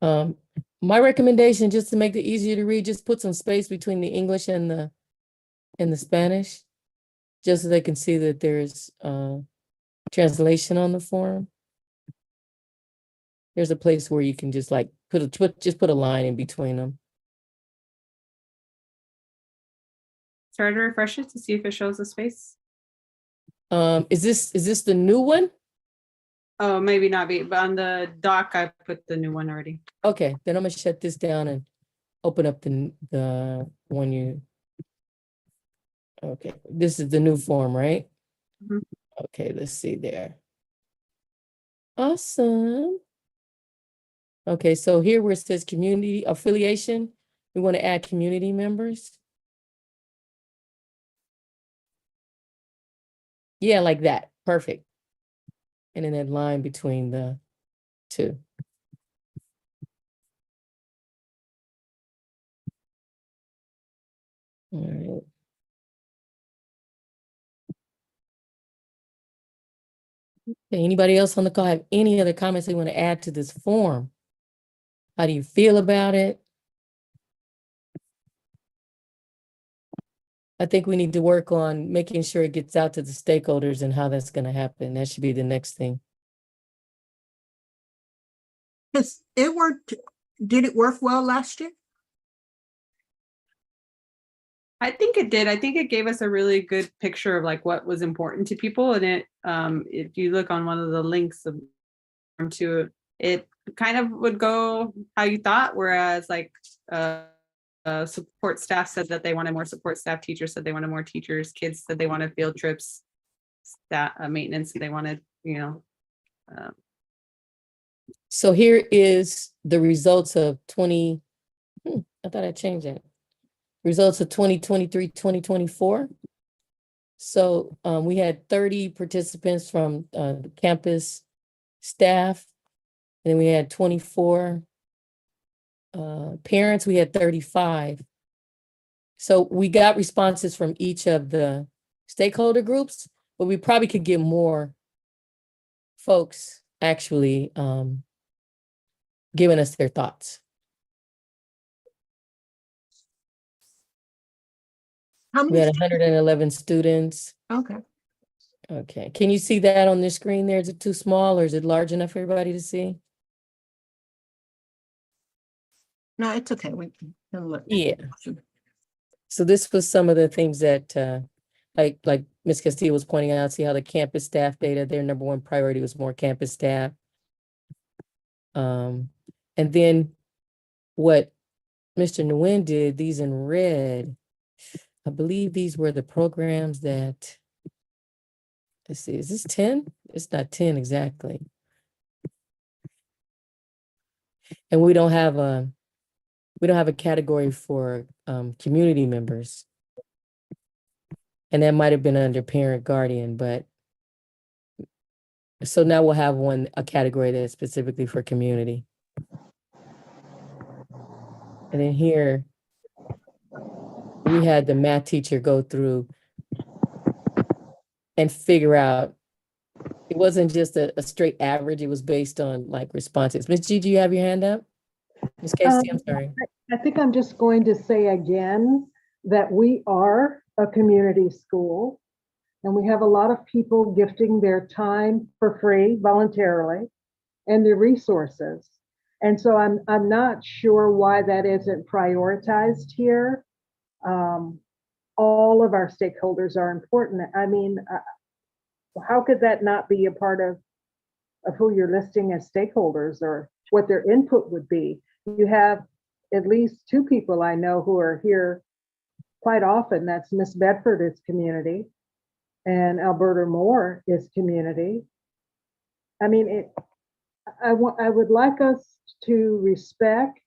My recommendation, just to make it easier to read, just put some space between the English and the Spanish, just so they can see that there's translation on the form. There's a place where you can just like just put a line in between them. Try to refresh it to see if it shows the space. Is this the new one? Oh, maybe not be, but on the doc, I put the new one already. Okay, then I'm gonna shut this down and open up the one you. Okay, this is the new form, right? Mhm. Okay, let's see there. Awesome. Okay, so here where it says community affiliation, we want to add community members. Yeah, like that. Perfect. And then that line between the two. All right. Okay, anybody else on the call have any other comments they want to add to this form? How do you feel about it? I think we need to work on making sure it gets out to the stakeholders and how that's going to happen. That should be the next thing. It worked. Did it work well last year? I think it did. I think it gave us a really good picture of like what was important to people. And it, if you look on one of the links to it kind of would go how you thought. Whereas like support staff said that they wanted more support staff, teachers said they wanted more teachers, kids said they wanted field trips, that maintenance, they wanted, So here is the results of I thought I changed that. Results of 2023, 2024. So we had 30 participants from the campus staff. And then we had 24 parents, we had 35. So we got responses from each of the stakeholder groups, but we probably could get more folks actually giving us their thoughts. How We many? had 111 students. Okay. Okay, can you see that on the screen there? Is it too small or is it large enough for everybody to see? No, it's okay. We can look. Yeah. So this was some of the things that, like Ms. Castillo was pointing out, see how the campus staff data, their number one priority was more campus staff. And then what Mr. Nguyen did, these in red, I believe these were the programs that, let's see, is this 10? It's not 10 exactly. And we don't have a category for community members. And that might have been under parent guardian, but so now we'll have a category that's specifically for community. And then here, we had the math teacher go through and figure out, it wasn't just a straight average, it was based on like responses. Ms. G, do you have your hand up? Ms. Casey, I'm sorry. I think I'm just going to say again that we are a community school and we have a lot of people gifting their time for free voluntarily and their resources. And so I'm not sure why that isn't prioritized here. All of our stakeholders are important. I mean, how could that not be a part of who you're listing as stakeholders or what their input would be? You have at least two people I know who are here quite often. That's Miss Bedford is community and Alberta Moore is community. I mean, I would like us to respect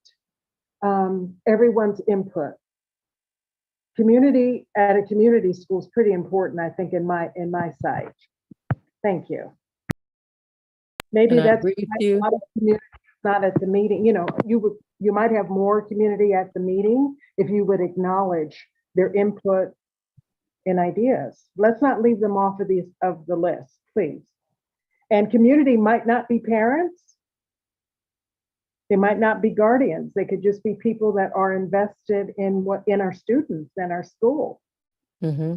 everyone's input. Community at a community school is pretty important, I think, in my sight. Thank you. Maybe And I that's agree with you. not at the meeting. You know, you might have more community at the meeting if you would acknowledge their input and ideas. Let's not leave them off of the list, please. And community might not be parents. They might not be guardians. They could just be people that are invested in our students and our school. Mm-hmm.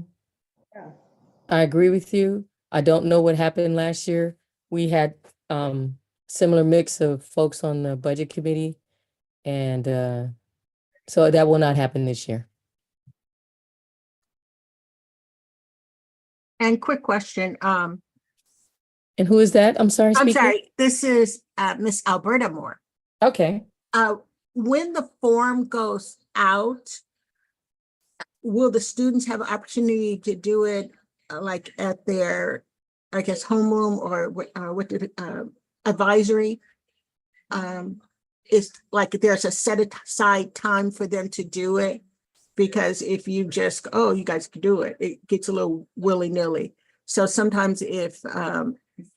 Yeah. I agree with you. I don't know what happened last year. We had similar mix of folks on the budget committee. And so that will not happen this year. And quick question, And who is that? I'm sorry, I'm speaking? sorry, this is Miss Alberta Moore. Okay. When the form goes out, will the students have an opportunity to do it like at their, I guess, homeroom or with the advisory? Is like there's a set aside time for them to do it? Because if you just, oh, you guys can do it, it gets a little willy-nilly. So sometimes if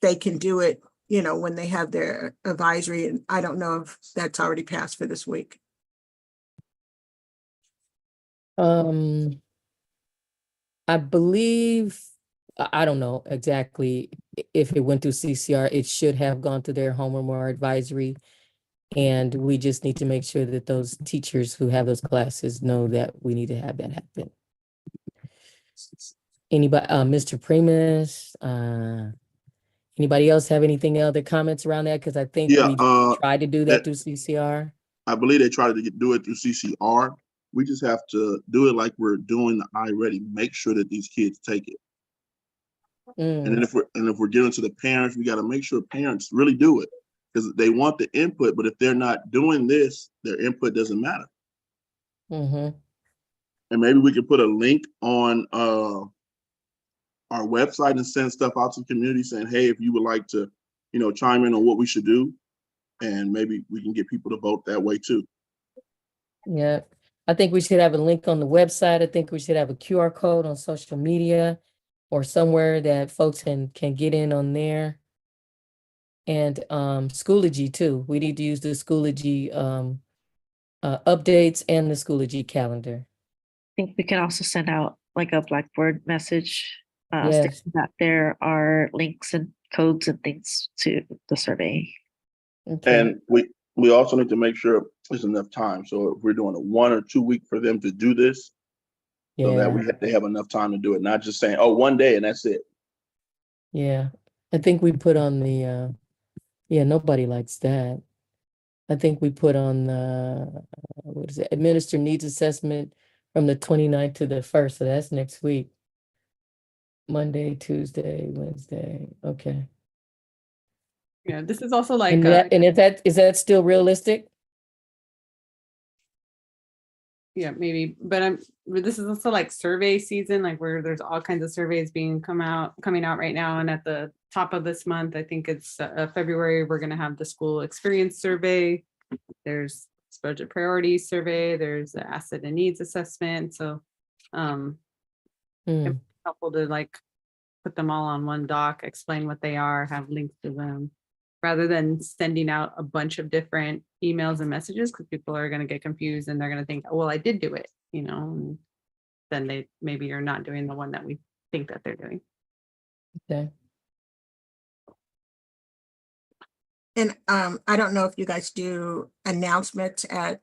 they can do it, you know, when they have their advisory, and I don't know if that's already passed for this week. I believe, I don't know exactly if it went through CCR, it should have gone to their homeroom or advisory. And we just need to make sure that those teachers who have those classes know that we need to have that happen. Anybody, Mr. Primus, anybody else have anything other comments around that? Because I think Yeah, we tried to do that through CCR. I believe they tried to do it through CCR. We just have to do it like we're doing the iReady. Make sure that these kids take it. And then if we're getting to the parents, we got to make sure parents really do it, because they want the input. But if they're not doing this, their input doesn't matter. And maybe we could put a link on our website and send stuff out to the community saying, hey, if you would like to, you know, chime in on what we should do, and maybe we can get people to vote that way too. Yeah, I think we should have a link on the website. I think we should have a QR code on social media or somewhere that folks can get in on there. And Schoology too. We need to use the Schoology updates and the Schoology calendar. I think we can also send out like a Blackboard message Yes. stating that there are links and codes and things to the survey. Okay. And we also need to make sure there's enough time. So if we're doing a 1 or 2 week for them to do this, so that they have enough time to do it, not just saying, oh, 1 day and that's it. Yeah, I think we put on the nobody likes that. I think we put on the what is it? Administer needs assessment from the 29th to the 1st. So that's next week. Monday, Tuesday, Wednesday. Okay. Yeah, this is also like And is that still realistic? yeah, maybe, but this is also like survey season, like where there's all kinds of surveys coming out right now. And at the top of this month, I think it's February, we're going to have the school experience survey. There's budget priorities survey. There's the asset and needs assessment. So it's helpful to like put them all on one doc, explain what they are, have links to them, rather than sending out a bunch of different emails and messages, because people are going to get confused and they're going to think, oh, well, I did do it, you know, and then they maybe are not doing the one that we think that they're doing. Okay. And I don't know if you guys do announcements at,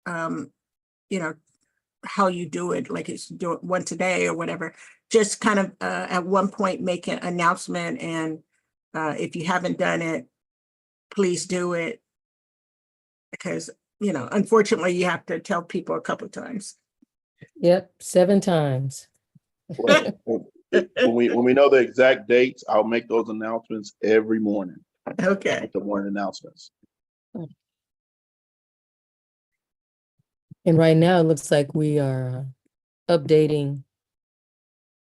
you know, how you do it, like it's do it once a day or whatever. Just kind of at one point make an announcement, and if you haven't done it, please do it. Because, you know, unfortunately, you have to tell people a couple of times. Yep, 7 times. Well, when we know the exact dates, I'll make those announcements every morning. Okay. Make the morning announcements. And right now it looks like we are updating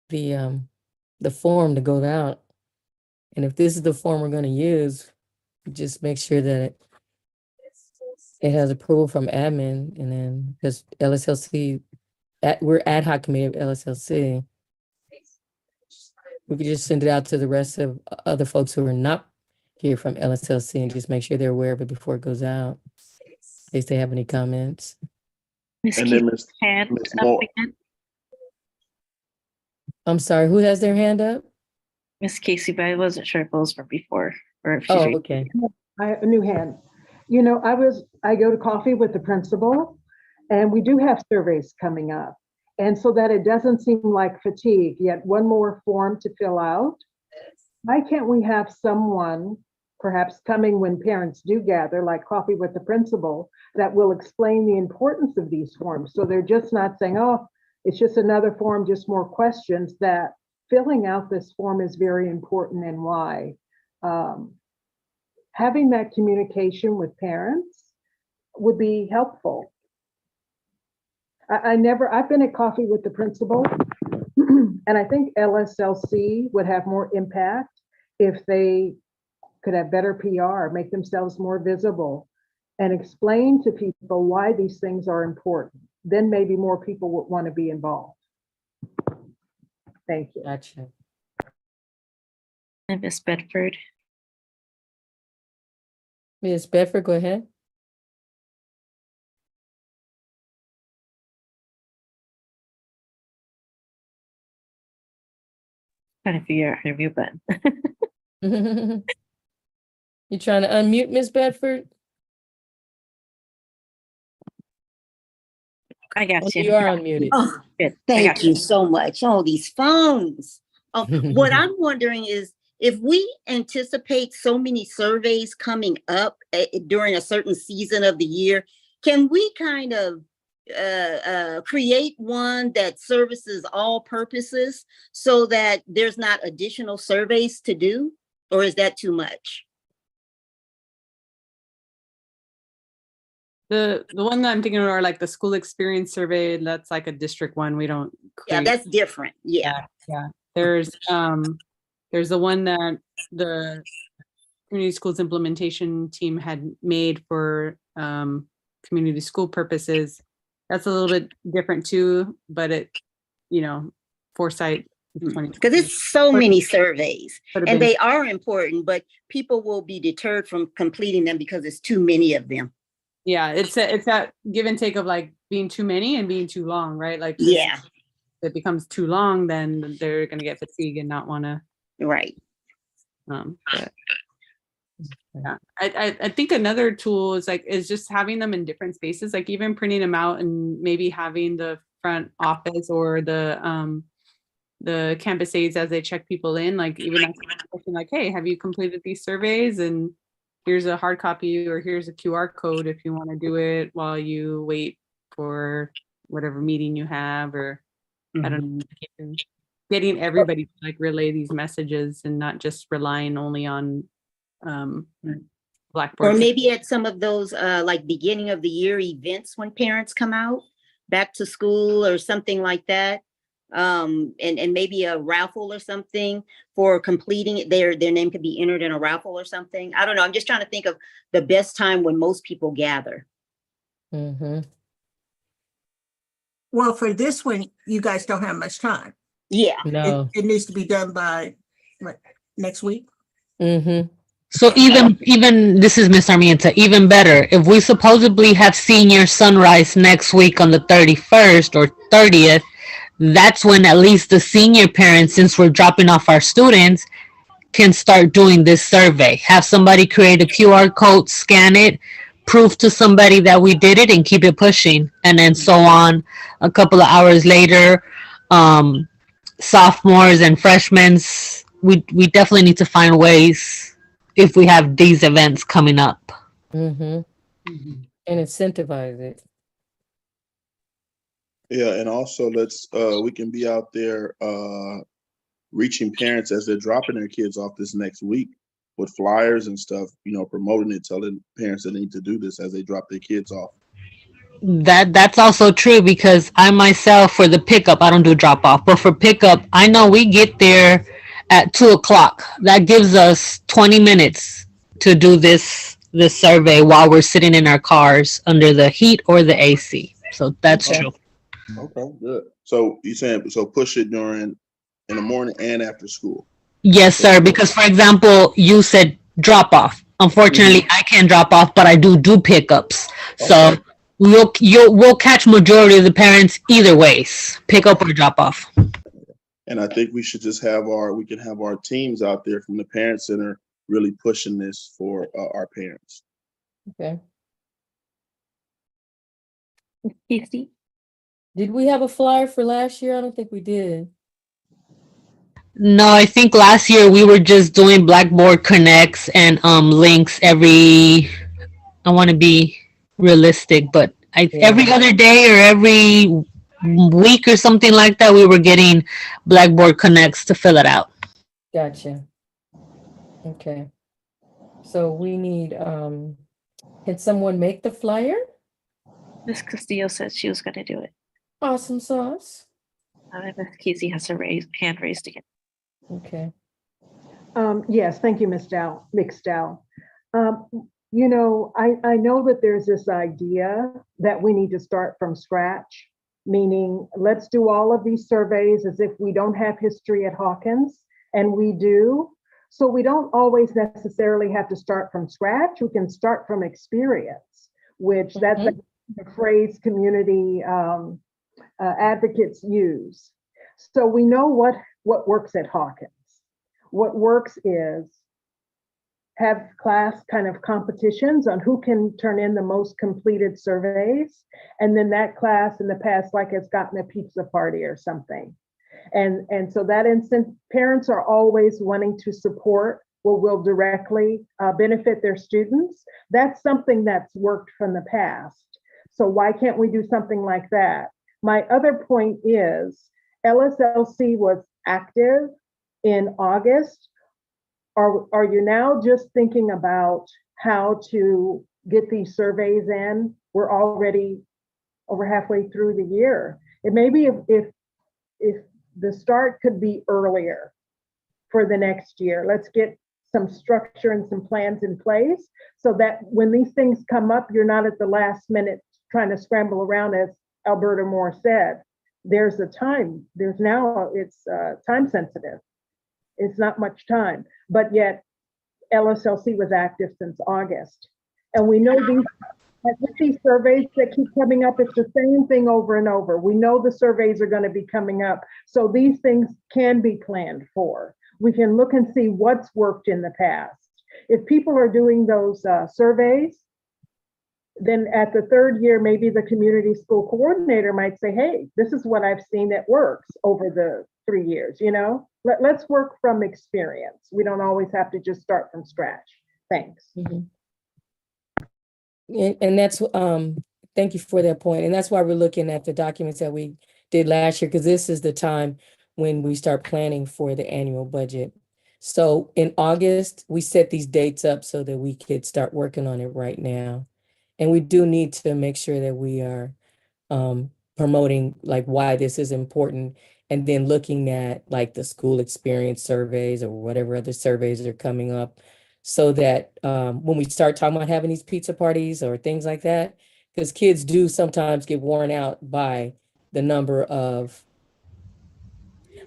the form to go out. And if this is the form we're going to use, just make sure that it has approval from admin, and then because LSLC, we're ad hoc committee of LSLC. We could just send it out to the rest of other folks who are not here from LSLC and just make sure they're aware of it before it goes out, in case they have any comments. And then Ms. Moore. I'm sorry, who has their hand up? Miss Casey, but I wasn't sure if it was from before or if she's Oh, okay. I have a new hand. You know, I go to coffee with the principal, and we do have surveys coming up. And so that it doesn't seem like fatigue, yet one more form to fill out. Why can't we have someone perhaps coming when parents do gather, like coffee with the principal, that will explain the importance of these forms. So they're just not saying, oh, it's just another form, just more questions, that filling out this form is very important and why. Having that communication with parents would be helpful. I've been at coffee with the principal, and I think LSLC would have more impact if they could have better PR, make themselves more visible, and explain to people why these things are important. Then maybe more people would want to be involved. Thank you. Gotcha. And Miss Bedford. Ms. Bedford, go ahead. Trying to figure out her mute button. You trying to unmute Ms. Bedford? I got Oh, you. you are unmuted. Oh, Good. I thank got you so much. Oh, these phones. What I'm wondering is if we anticipate so many surveys coming up during a certain season of the year, can we kind of create one that services all purposes so that there's not additional surveys to do? Or is that too much? The one that I'm thinking of are like the school experience survey. That's like a district one. We don't Yeah, create. that's different. Yeah. Yeah. There's the one that the community schools implementation team had made for community school purposes. That's a little bit different too, but it, foresight. Because it's so many surveys Could've and been- they are important, but people will be deterred from completing them because it's too many of them. Yeah, it's that give and take of like being too many and being too long, right? Like Yeah, if it becomes too long, then they're gonna get fatigued and not want to. right. But yeah, I think another tool is just having them in different spaces, like even printing them out and maybe having the front office or the campus aides as they check people in, like even asking a question like, hey, have you completed these surveys? And here's a hard copy or here's a QR code if you want to do it while you wait for whatever meeting you have, or I don't know, getting everybody to like relay these messages and not just relying only on Blackboard. Or maybe at some of those like beginning of the year events when parents come out back to school or something like that. And maybe a raffle or something for completing it. Their name could be entered in a raffle or something. I don't know. I'm just trying to think of the best time when most people gather. Mm-hmm. Well, for this one, you guys don't have much time. Yeah. No. It needs to be done by what, next week? Mm-hmm. So even this is Miss Armienta, even better, if we supposedly have senior sunrise next week on the 31st or 30th, that's when at least the senior parents, since we're dropping off our students, can start doing this survey. Have somebody create a QR code, scan it, prove to somebody that we did it, and keep it pushing. And then so on. A couple of hours later, sophomores and freshmen, we definitely need to find ways if we have these events coming up. Mm-hmm. And incentivize it. Yeah, and also we can be out there reaching parents as they're dropping their kids off this next week with flyers and stuff, promoting it, telling parents they need to do this as they drop their kids off. That's also true, because I myself, for the pickup, I don't do drop off, but for pickup, I know we get there at 2:00. That gives us 20 minutes to do this survey while we're sitting in our cars under the heat or the AC. So that's Okay. true. Okay, good. So you saying push it in the morning and after school? Yes, sir. Because for example, you said drop off. Unfortunately, I can't drop off, but I do pickups. So Okay. we'll catch majority of the parents either ways, pick up or drop off. And I think we should just have our teams out there from the parent center really pushing this for our parents. Okay. Casey? Did we have a flyer for last year? I don't think we did. No, I think last year we were just doing Blackboard Connects and links every. I want to be realistic, but every other day or every week or something like that, we were getting Blackboard Connects to fill it out. Gotcha. Okay. So we need, can someone make the flyer? Miss Castillo said she was gonna do it. Awesome sauce. Miss Casey has her hand raised again. Okay. Yes, thank you, Ms. Dow. You know, I know that there's this idea that we need to start from scratch, meaning let's do all of these surveys as if we don't have history at Hawkins, and we do. So we don't always necessarily have to start from scratch. We can start from experience, which that's the phrase community advocates use. So we know what works at Hawkins. What works is have class kind of competitions on who can turn in the most completed surveys. And then that class in the past, like, has gotten a pizza party or something. And so that instance, parents are always wanting to support what will directly benefit their students. That's something that's worked from the past. So why can't we do something like that? My other point is LSLC was active in August. Are you now just thinking about how to get these surveys in? We're already over halfway through the year. It may be if the start could be earlier for the next year. Let's get some structure and some plans in place so that when these things come up, you're not at the last minute trying to scramble around, as Alberta Moore said. There's a time, it's time sensitive. It's not much time, but yet LSLC was active since August. And we know these surveys that keep coming up, it's the same thing over and over. We know the surveys are going to be coming up. So these things can be planned for. We can look and see what's worked in the past. If people are doing those surveys, then at the third year, maybe the community school coordinator might say, hey, this is what I've seen that works over the 3 years, you know? Let's work from experience. We don't always have to just start from scratch. Thanks. And that's, thank you for that point. And that's why we're looking at the documents that we did last year, because this is the time when we start planning for the annual budget. So in August, we set these dates up so that we could start working on it right now. And we do need to make sure that we are promoting like why this is important, and then looking at like the school experience surveys or whatever other surveys are coming up, so that when we start talking about having these pizza parties or things like that, because kids do sometimes get worn out by the number of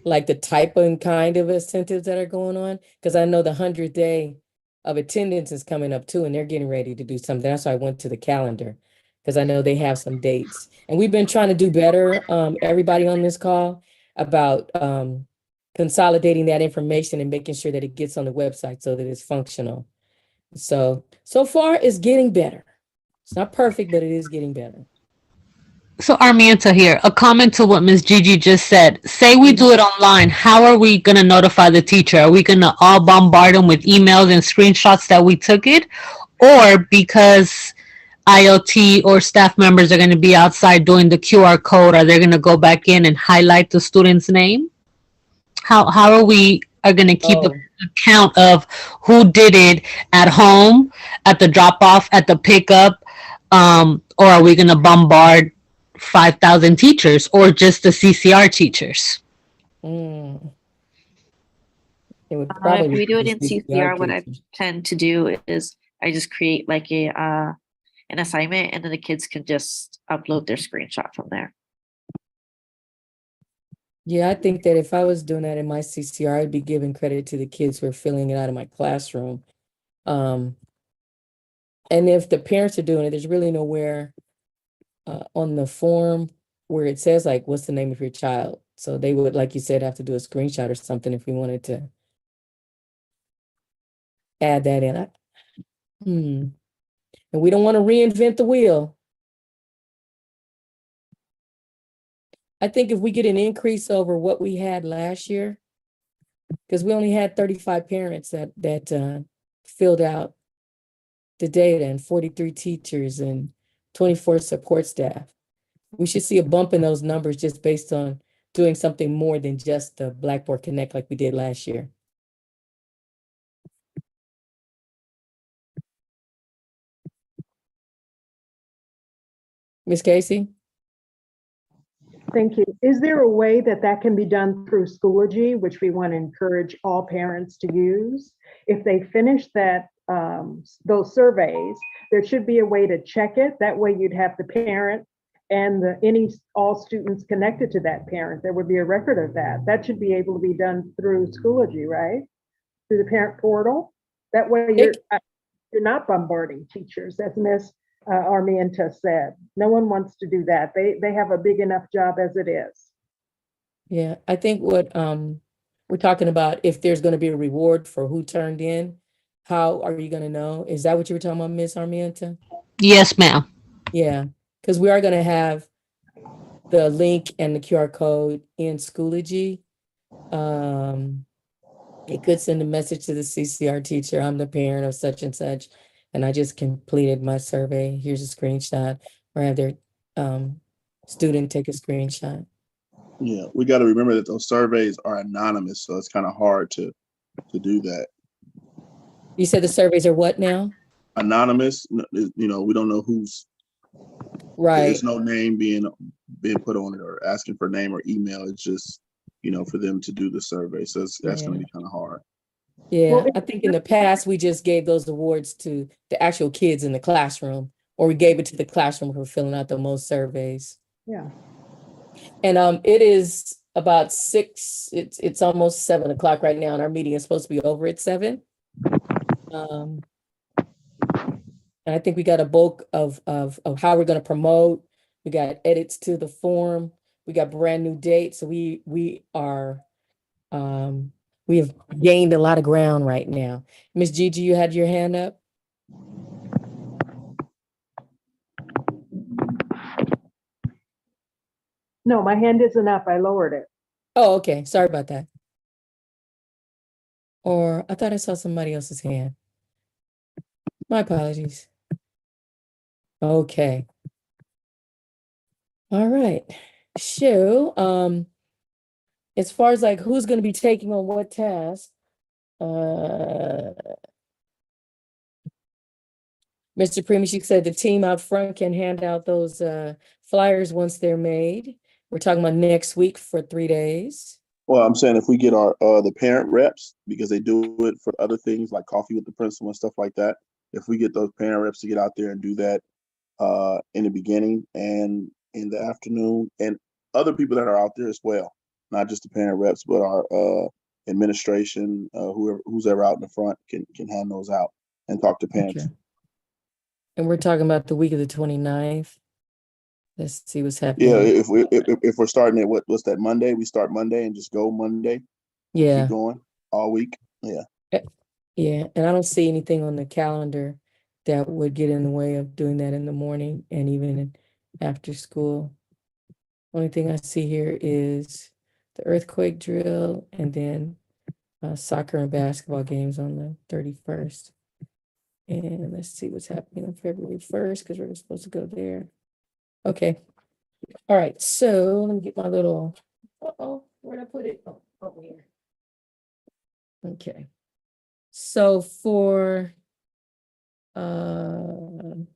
like the type and kind of incentives that are going on. Because I know the 100th day of attendance is coming up too, and they're getting ready to do something. That's why I went to the calendar, because I know they have some dates. And we've been trying to do better, everybody on this call, about consolidating that information and making sure that it gets on the website so that it's functional. So far it's getting better. It's not perfect, but it is getting better. So Armienta here, a comment to what Ms. Gigi just said. Say we do it online, how are we going to notify the teacher? Are we going to all bombard them with emails and screenshots that we took it? Or because IoT or staff members are going to be outside doing the QR code, are they going to go back in and highlight the student's name? How are we going to keep the count of who did it at home, at the drop-off, at the pickup? Or are we going to bombard 5,000 teachers or just the CCR teachers? It would probably if we do it in be CCR, what I tend to do is I just create like an assignment, and then the kids can just upload their screenshot from there. Yeah, I think that if I was doing that in my CCR, I'd be giving credit to the kids who are filling it out in my classroom. And if the parents are doing it, there's really nowhere on the form where it says like, what's the name of your child? So they would, like you said, have to do a screenshot or something if we wanted to add that in. And we don't want to reinvent the wheel. I think if we get an increase over what we had last year, because we only had 35 parents that filled out the data, and 43 teachers and 24 support staff. We should see a bump in those numbers just based on doing something more than just the Blackboard Connect like we did last year. Ms. Casey? Thank you. Is there a way that that can be done through Schoology, which we want to encourage all parents to use? If they finish that, those surveys, there should be a way to check it. That way you'd have the parent and all students connected to that parent. There would be a record of that. That should be able to be done through Schoology, right? Through the parent portal. That way you're not bombarding teachers, as Ms. Armienta said. No one wants to do that. They have a big enough job as it is. Yeah, I think what we're talking about, if there's going to be a reward for who turned in, how are you going to know? Is that what you were talking about, Ms. Armienta? Yes, ma'am. Yeah, because we are going to have the link and the QR code in Schoology. It could send a message to the CCR teacher, I'm the parent of such and such, and I just completed my survey. Here's a screenshot, or have their student take a screenshot. Yeah, we got to remember that those surveys are anonymous, so it's kind of hard to do that. You said the surveys are what now? Anonymous, we don't know who's. Right. There's no name being put on it or asking for name or email. It's just, for them to do the survey. So that's going to be kind of hard. Yeah, Well, I think in the past, we just gave those awards to the actual kids in the classroom, or we gave it to the classroom for filling out the most surveys. Yeah. And it is about 6, it's almost 7 o'clock right now, and our meeting is supposed to be over at 7. And I think we got a bulk of how we're going to promote. We got edits to the form. We got brand new dates. So we are, we have gained a lot of ground right now. Miss Gigi, you had your hand up? No, my hand isn't up. I lowered it. Oh, okay. Sorry about that. Or I thought I saw somebody else's hand. My apologies. Okay. All right. So, as far as like who's going to be taking on what task, Mr. Premishik said the team out front can hand out those flyers once they're made. We're talking about next week for 3 days. Well, I'm saying if we get our the parent reps, because they do it for other things like coffee with the principal and stuff like that. If we get those parent reps to get out there and do that in the beginning and in the afternoon, and other people that are out there as well, not just the parent reps, but our administration, who's ever out in the front can hand those out and talk to parents. Okay. And we're talking about the week of the 29th. Let's see what's happening. Yeah, if we're starting at what's that, Monday? We start Monday and just go Monday. Yeah. Keep going all week. Yeah. Yeah, and I don't see anything on the calendar that would get in the way of doing that in the morning and even after school. Only thing I see here is the earthquake drill and then soccer and basketball games on the 31st. And let's see what's happening on February 1st, because we're supposed to go there. Okay. All right. So let me get my little, where'd I put it? Oh, over here. Okay. So for, tell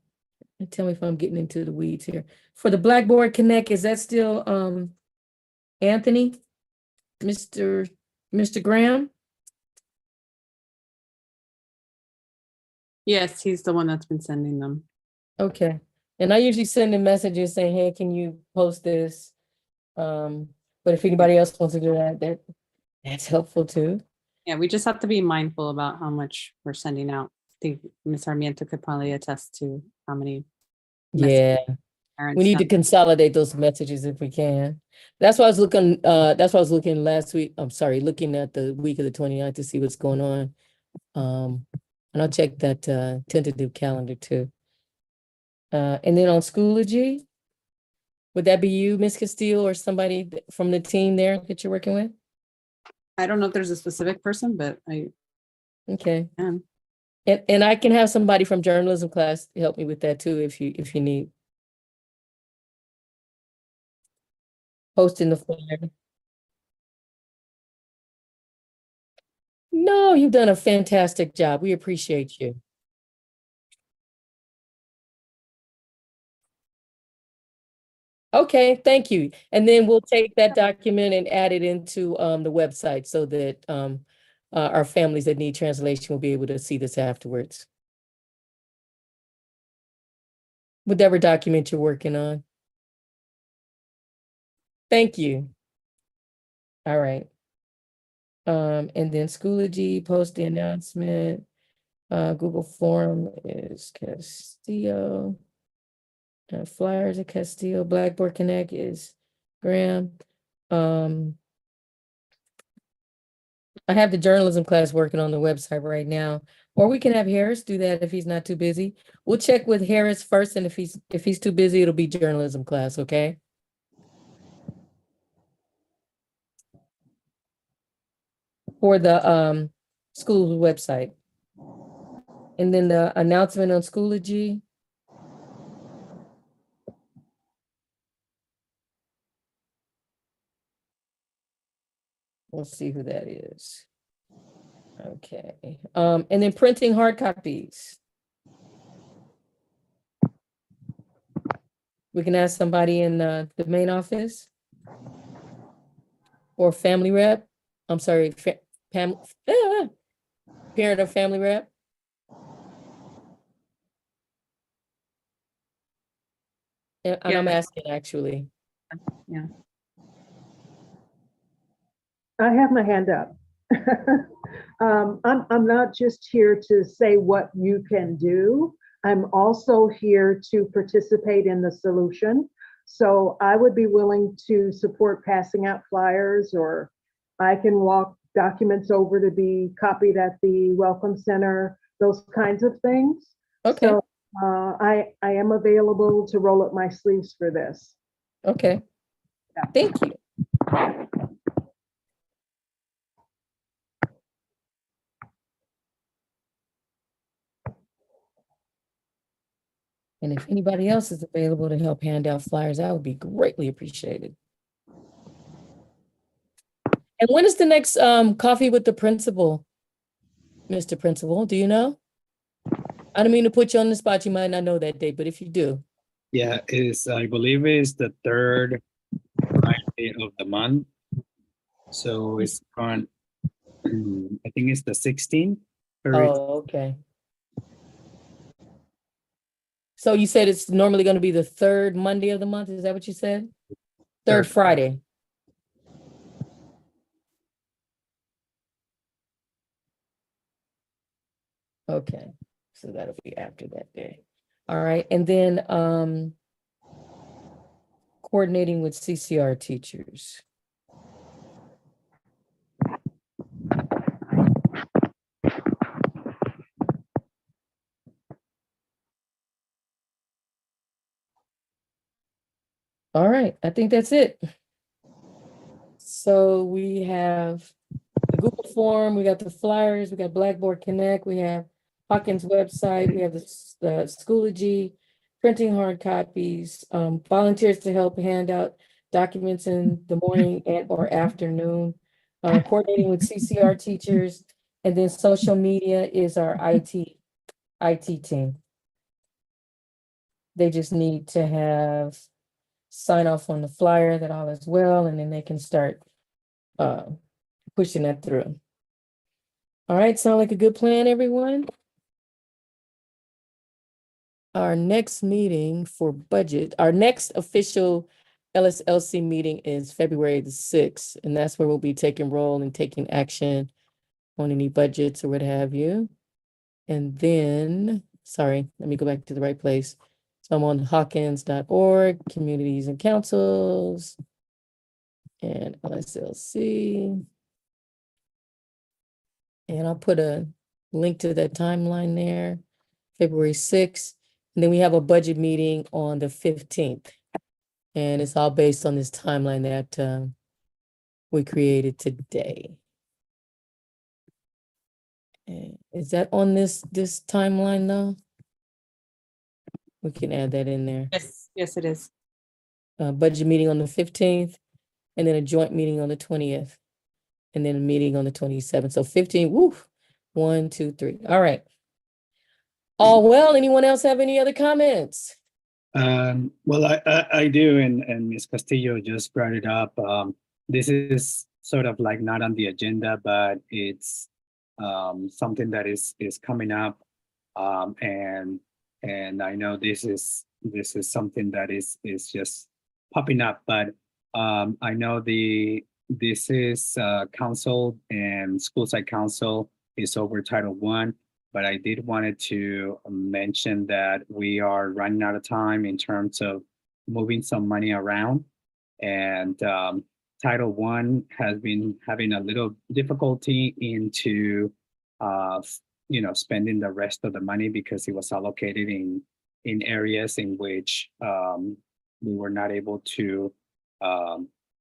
me if I'm getting into the weeds here. For the Blackboard Connect, is that still Anthony? Mr. Graham? Yes, he's the one that's been sending them. Okay. And I usually send him messages saying, hey, can you post this? But if anybody else wants to do that, that's helpful too. Yeah, we just have to be mindful about how much we're sending out. I think Ms. Armiento could probably attest to how many. Yeah. Parents We need to sent. consolidate those messages if we can. That's why I was looking, last week. I'm sorry, looking at the week of the 29th to see what's going on. And I'll check that tentative calendar too. And then on Schoology, would that be you, Ms. Castillo, or somebody from the team there that you're working with? I don't know if there's a specific person, but I Okay. can. And I can have somebody from journalism class help me with that too, if you need. Posting the flyer. No, you've done a fantastic job. We appreciate you. Okay, thank you. And then we'll take that document and add it into the website so that our families that need translation will be able to see this afterwards. Whatever document you're working on. Thank you. All right. And then Schoology, post the announcement. Google Form is Castillo. Flyers at Castillo. Blackboard Connect is Graham. I have the journalism class working on the website right now, or we can have Harris do that if he's not too busy. We'll check with Harris first, and if he's too busy, it'll be journalism class, okay? For the school website. And then the announcement on Schoology. We'll see who that is. Okay. And then printing hard copies. We can ask somebody in the main office or family rep. I'm sorry, parent or family rep. And I'm asking actually. Yeah. I have my hand up. I'm not just here to say what you can do. I'm also here to participate in the solution. So I would be willing to support passing out flyers, or I can walk documents over to be copied at the Welcome Center, those kinds of things. Okay. So I am available to roll up my sleeves for this. Okay. Yeah. Thank you. And if anybody else is available to help hand out flyers, that would be greatly appreciated. And when is the next coffee with the principal, Mr. Principal? Do you know? I don't mean to put you on the spot. You might not know that date, but if you do. Yeah, I believe it's the third Friday of the month. So it's on, I think it's the 16th. Oh, okay. So you said it's normally going to be the third Monday of the month. Is that what you said? Third Friday. Okay. So that'll be after that day. All right. And then coordinating with CCR teachers. All right, I think that's it. So we have the Google form, we got the flyers, we got Blackboard Connect, we have Hawkins website, we have the Schoology, printing hard copies, volunteers to help hand out documents in the morning and or afternoon, coordinating with CCR teachers, and then social media is our IT team. They just need to have sign off on the flyer that all is well, and then they can start pushing that through. All right, sound like a good plan, everyone? Our next meeting for budget, our next official LSLC meeting is February the 6th, and that's where we'll be taking roll and taking action on any budgets or what have you. And then, sorry, let me go back to the right place. So I'm on hawkins.org, communities and councils, and LSLC. And I'll put a link to that timeline there, February 6th. And then we have a budget meeting on the 15th. And it's all based on this timeline that we created today. Is that on this timeline though? We can add that in there. Yes, it is. Budget meeting on the 15th, and then a joint meeting on the 20th, and then a meeting on the 27th. So 15, woo, 1, 2, 3. All right. All well, anyone else have any other comments? Well, I do, and Ms. Castillo just brought it up. This is sort of like not on the agenda, but it's something that is coming up, and I know this is something that is just popping up, but I know this is council and school site council is over Title I. But I did wanted to mention that we are running out of time in terms of moving some money around. And Title I has been having a little difficulty into, spending the rest of the money because it was allocated in areas in which we were not able to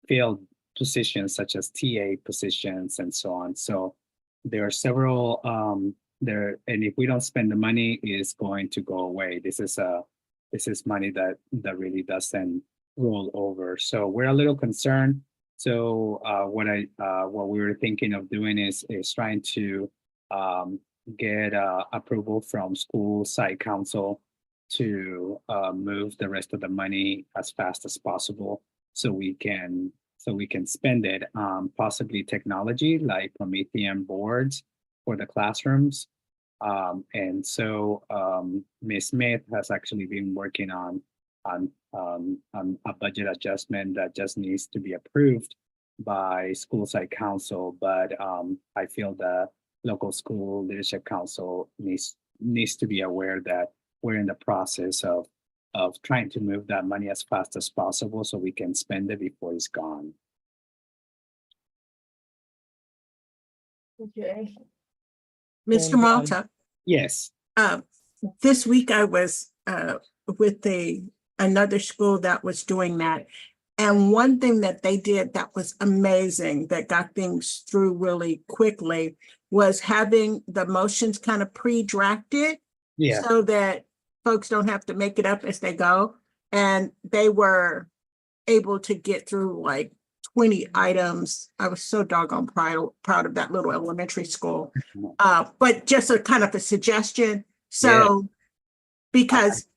fill positions such as TA positions and so on. So there are several there, and if we don't spend the money, it's going to go away. This is money that really doesn't roll over. So we're a little concerned. So what we were thinking of doing is trying to get approval from school site council to move the rest of the money as fast as possible, so we can spend it on possibly technology like Promethean boards for the classrooms. And so Ms. Smith has actually been working on a budget adjustment that just needs to be approved by school site council. But I feel the local school leadership council needs to be aware that we're in the process of trying to move that money as fast as possible so we can spend it before it's gone. Okay. Mr. And, Malta, Yes. this week I was with another school that was doing that. And one thing that they did that was amazing, that got things through really quickly, was having the motions kind of pre-drafted. Yeah. So that folks don't have to make it up as they go. And they were able to get through like 20 items. I was so doggone proud of that little elementary school. But just a kind of a suggestion. So, because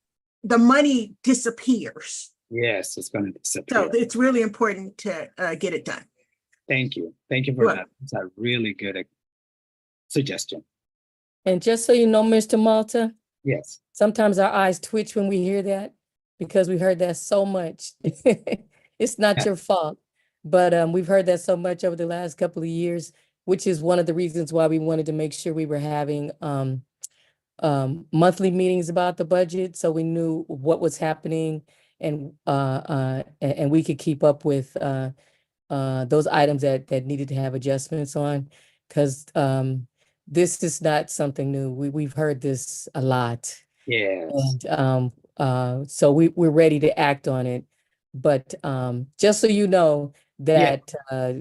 the money disappears. Yes, it's going to So disappear. it's really important to get it done. Thank you. Thank you for Well- that. It's a really good suggestion. And just so you know, Mr. Malta, Yes. sometimes our eyes twitch when we hear that because we heard that so much. It's not your fault, but we've heard that so much over the last couple of years, which is one of the reasons why we wanted to make sure we were having monthly meetings about the budget, so we knew what was happening and we could keep up with those items that needed to have adjustments on, because this is not something new. We've heard this a lot. Yes. And so we're ready to act on it. But just so you know that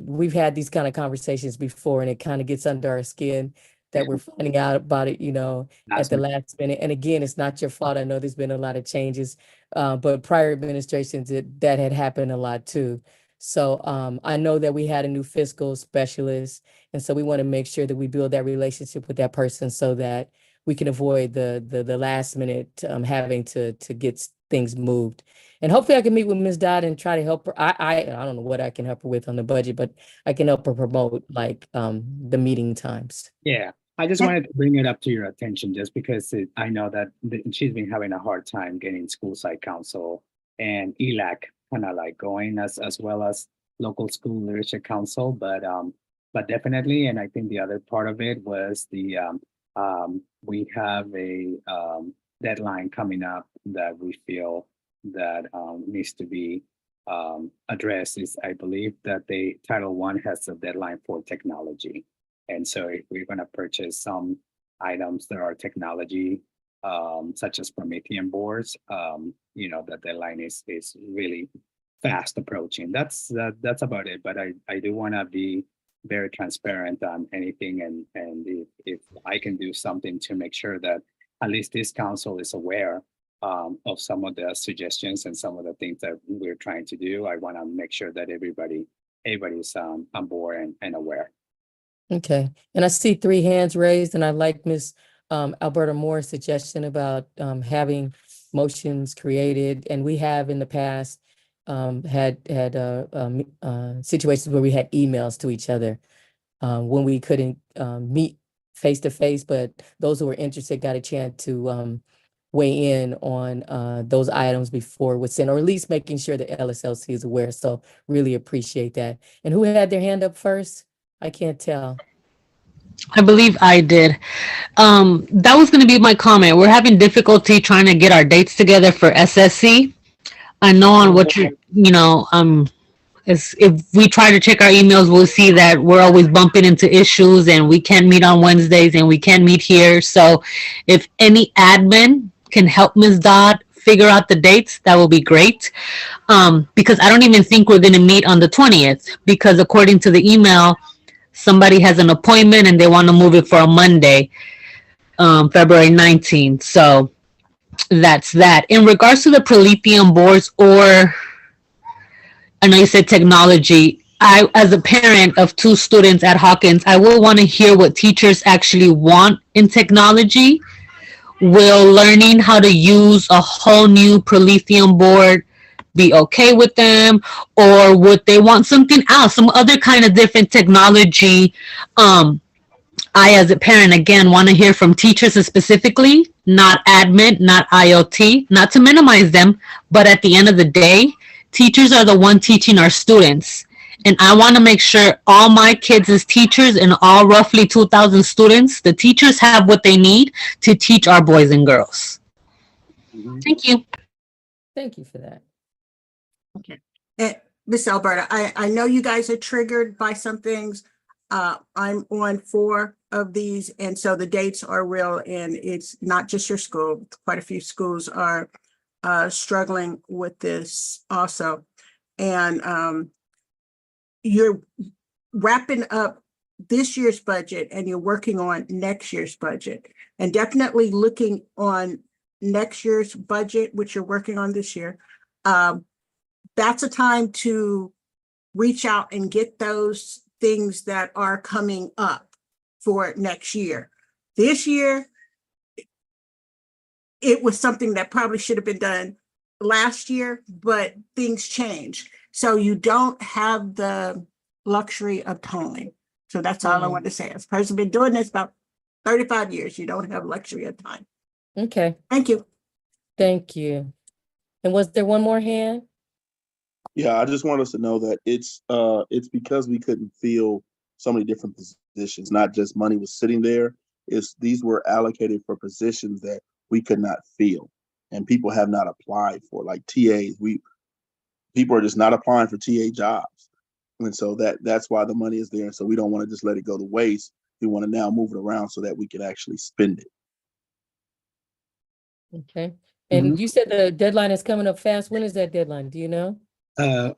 we've had these kind of conversations before, and it kind of gets under our skin that we're finding out about it, at the last minute. And again, it's not your fault. I know there's been a lot of changes, but prior administrations, that had happened a lot too. So I know that we had a new fiscal specialist, and so we want to make sure that we build that relationship with that person so that we can avoid the last minute having to get things moved. And hopefully I can meet with Ms. Dodd and try to help her. I don't know what I can help her with on the budget, but I can help her promote like the meeting times. Yeah. I just wanted to bring it up to your attention just because I know that she's been having a hard time getting school site council and ELAC kind of like going as well as local school leadership council, but definitely. And I think the other part of it was we have a deadline coming up that we feel that needs to be addressed. Is I believe that the Title I has a deadline for technology. And so if we're going to purchase some items that are technology, such as Promethean boards, the deadline is really fast approaching. That's about it. But I do want to be very transparent on anything, and if I can do something to make sure that at least this council is aware of some of the suggestions and some of the things that we're trying to do, I want to make sure that everybody's on board and aware. Okay, and I see 3 hands raised, and I like Ms. Alberta Moore's suggestion about having motions created, and we have in the past had situations where we had emails to each other when we couldn't meet face to face, but those who were interested got a chance to weigh in on those items before it was sent, or at least making sure the LSLC is aware. So really appreciate that. And who had their hand up first? I can't tell. I believe I did. That was going to be my comment. We're having difficulty trying to get our dates together for SSC. I know on what you're, if we try to check our emails, we'll see that we're always bumping into issues and we can't meet on Wednesdays and we can't meet here. So if any admin can help Ms. Dodd figure out the dates, that will be great. Because I don't even think we're going to meet on the 20th, because according to the email, somebody has an appointment and they want to move it for a Monday, February 19th. So that's that. In regards to the Prolethean boards, or I know you said technology, I, as a parent of 2 students at Hawkins, I will want to hear what teachers actually want in technology. Will learning how to use a whole new Prolethean board be okay with them, or would they want something else, some other kind of different technology? I, as a parent, again, want to hear from teachers specifically, not admin, not IoT, not to minimize them, but at the end of the day, teachers are the one teaching our students. And I want to make sure all my kids as teachers and all roughly 2,000 students, the teachers have what they need to teach our boys and girls. Thank you. Thank you for that. Okay. Miss Alberta, I know you guys are triggered by some things. I'm on 4 of these, and so the dates are real, and it's not just your school. Quite a few schools are struggling with this also. And you're wrapping up this year's budget and you're working on next year's budget, and definitely looking on next year's budget, which you're working on this year. That's a time to reach out and get those things that are coming up for next year. This year, it was something that probably should have been done last year, but things change. So you don't have the luxury of time. So that's all I want to say. As a person been doing this about 35 years, you don't have luxury of time. Okay. Thank you. Thank you. And was there one more hand? Yeah, I just want us to know that it's because we couldn't fill so many different positions, not just money was sitting there. These were allocated for positions that we could not fill, and people have not applied for, like TAs. People are just not applying for TA jobs, and so that's why the money is there. And so we don't want to just let it go to waste. We want to now move it around so that we can actually spend it. Okay. And you said the deadline is coming up fast. When is that deadline? Do you know?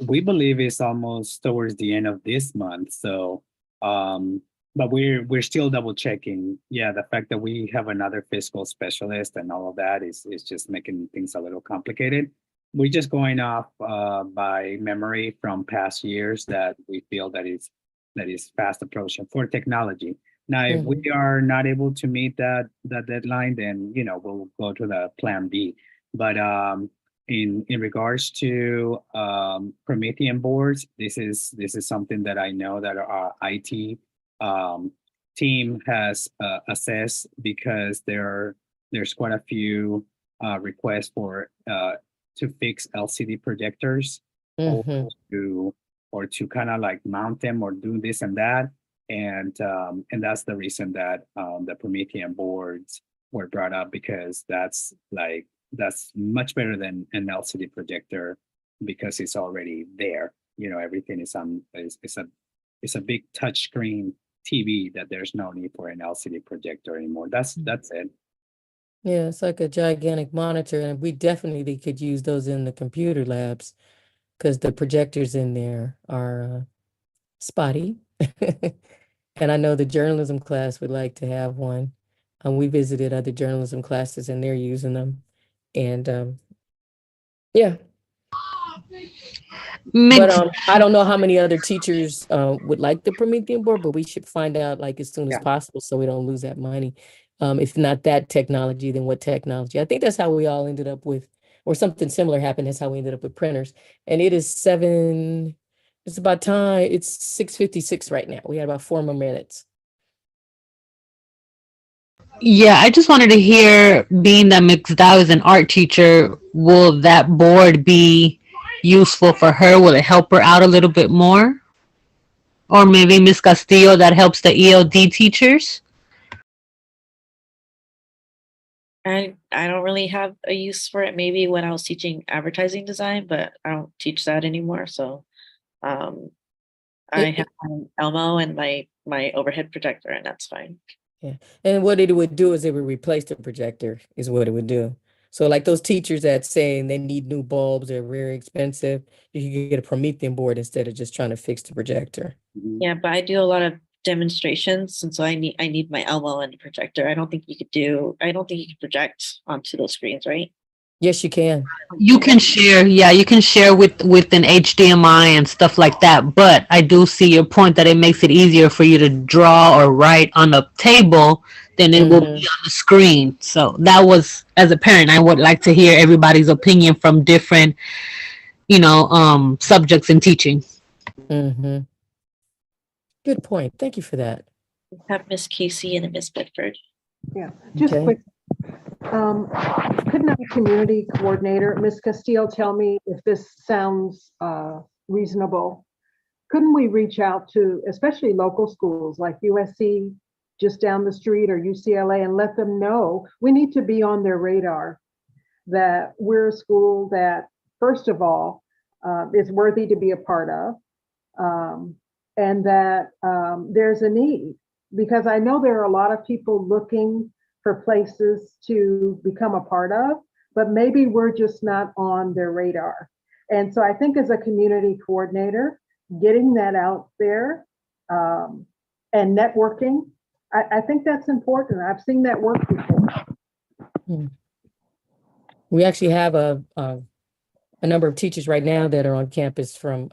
We believe it's almost towards the end of this month. So, but we're still double checking. Yeah, the fact that we have another fiscal specialist and all of that is just making things a little complicated. We're just going off by memory from past years that we feel that is fast approaching for technology. Now, if we are not able to meet that deadline, then we'll go to the plan B. But in regards to Promethean boards, this is something that I know that our IT team has assessed, because there's quite a few requests for to fix LCD projectors, or to kind of like mount them or do this and that, and that's the reason that the Promethean boards were brought up, because that's much better than an LCD projector, because it's already there. Everything is on. It's a big touch screen TV that there's no need for an LCD projector anymore. That's it. Yeah, it's like a gigantic monitor, and we definitely could use those in the computer labs, because the projectors in there are spotty. And I know the journalism class would like to have one. We visited other journalism classes and they're using them. And yeah, but I don't know how many other teachers would like the Promethean board, but we should find out like as soon as possible so we don't lose that money. If not that technology, then what technology? I think that's how we all ended up with, or something similar happened. That's how we ended up with printers. And it is it's about time. It's 6:56 right now. We had about 4 more minutes. Yeah, I just wanted to hear, being that Ms. Dow is an art teacher, will that board be useful for her? Will it help her out a little bit more? Or maybe Ms. Castillo, that helps the ELD teachers? I don't really have a use for it. Maybe when I was teaching advertising design, but I don't teach that anymore. So I have my Elmo and my overhead projector, and that's fine. Yeah. And what it would do is it would replace the projector is what it would do. So like those teachers that saying they need new bulbs, they're very expensive, you can get a Promethean board instead of just trying to fix the projector. Yeah, but I do a lot of demonstrations, and so I need my Elmo and the projector. I don't think you could project onto those screens, right? Yes, you can. You can share, you can share with an HDMI and stuff like that. But I do see your point that it makes it easier for you to draw or write on a table than it will be on the screen. So that was, as a parent, I would like to hear everybody's opinion from different, subjects in teaching. Mm-hmm. Good point. Thank you for that. We have Miss Casey and a Miss Bedford. Yeah, just quick. Couldn't our community coordinator, Ms. Castillo, tell me if this sounds reasonable? Couldn't we reach out to, especially local schools like USC just down the street or UCLA, and let them know we need to be on their radar, that we're a school that, first of all, is worthy to be a part of, and that there's a need, because I know there are a lot of people looking for places to become a part of, but maybe we're just not on their radar. And so I think as a community coordinator, getting that out there and networking, I think that's important. I've seen that work before. We actually have a number of teachers right now that are on campus from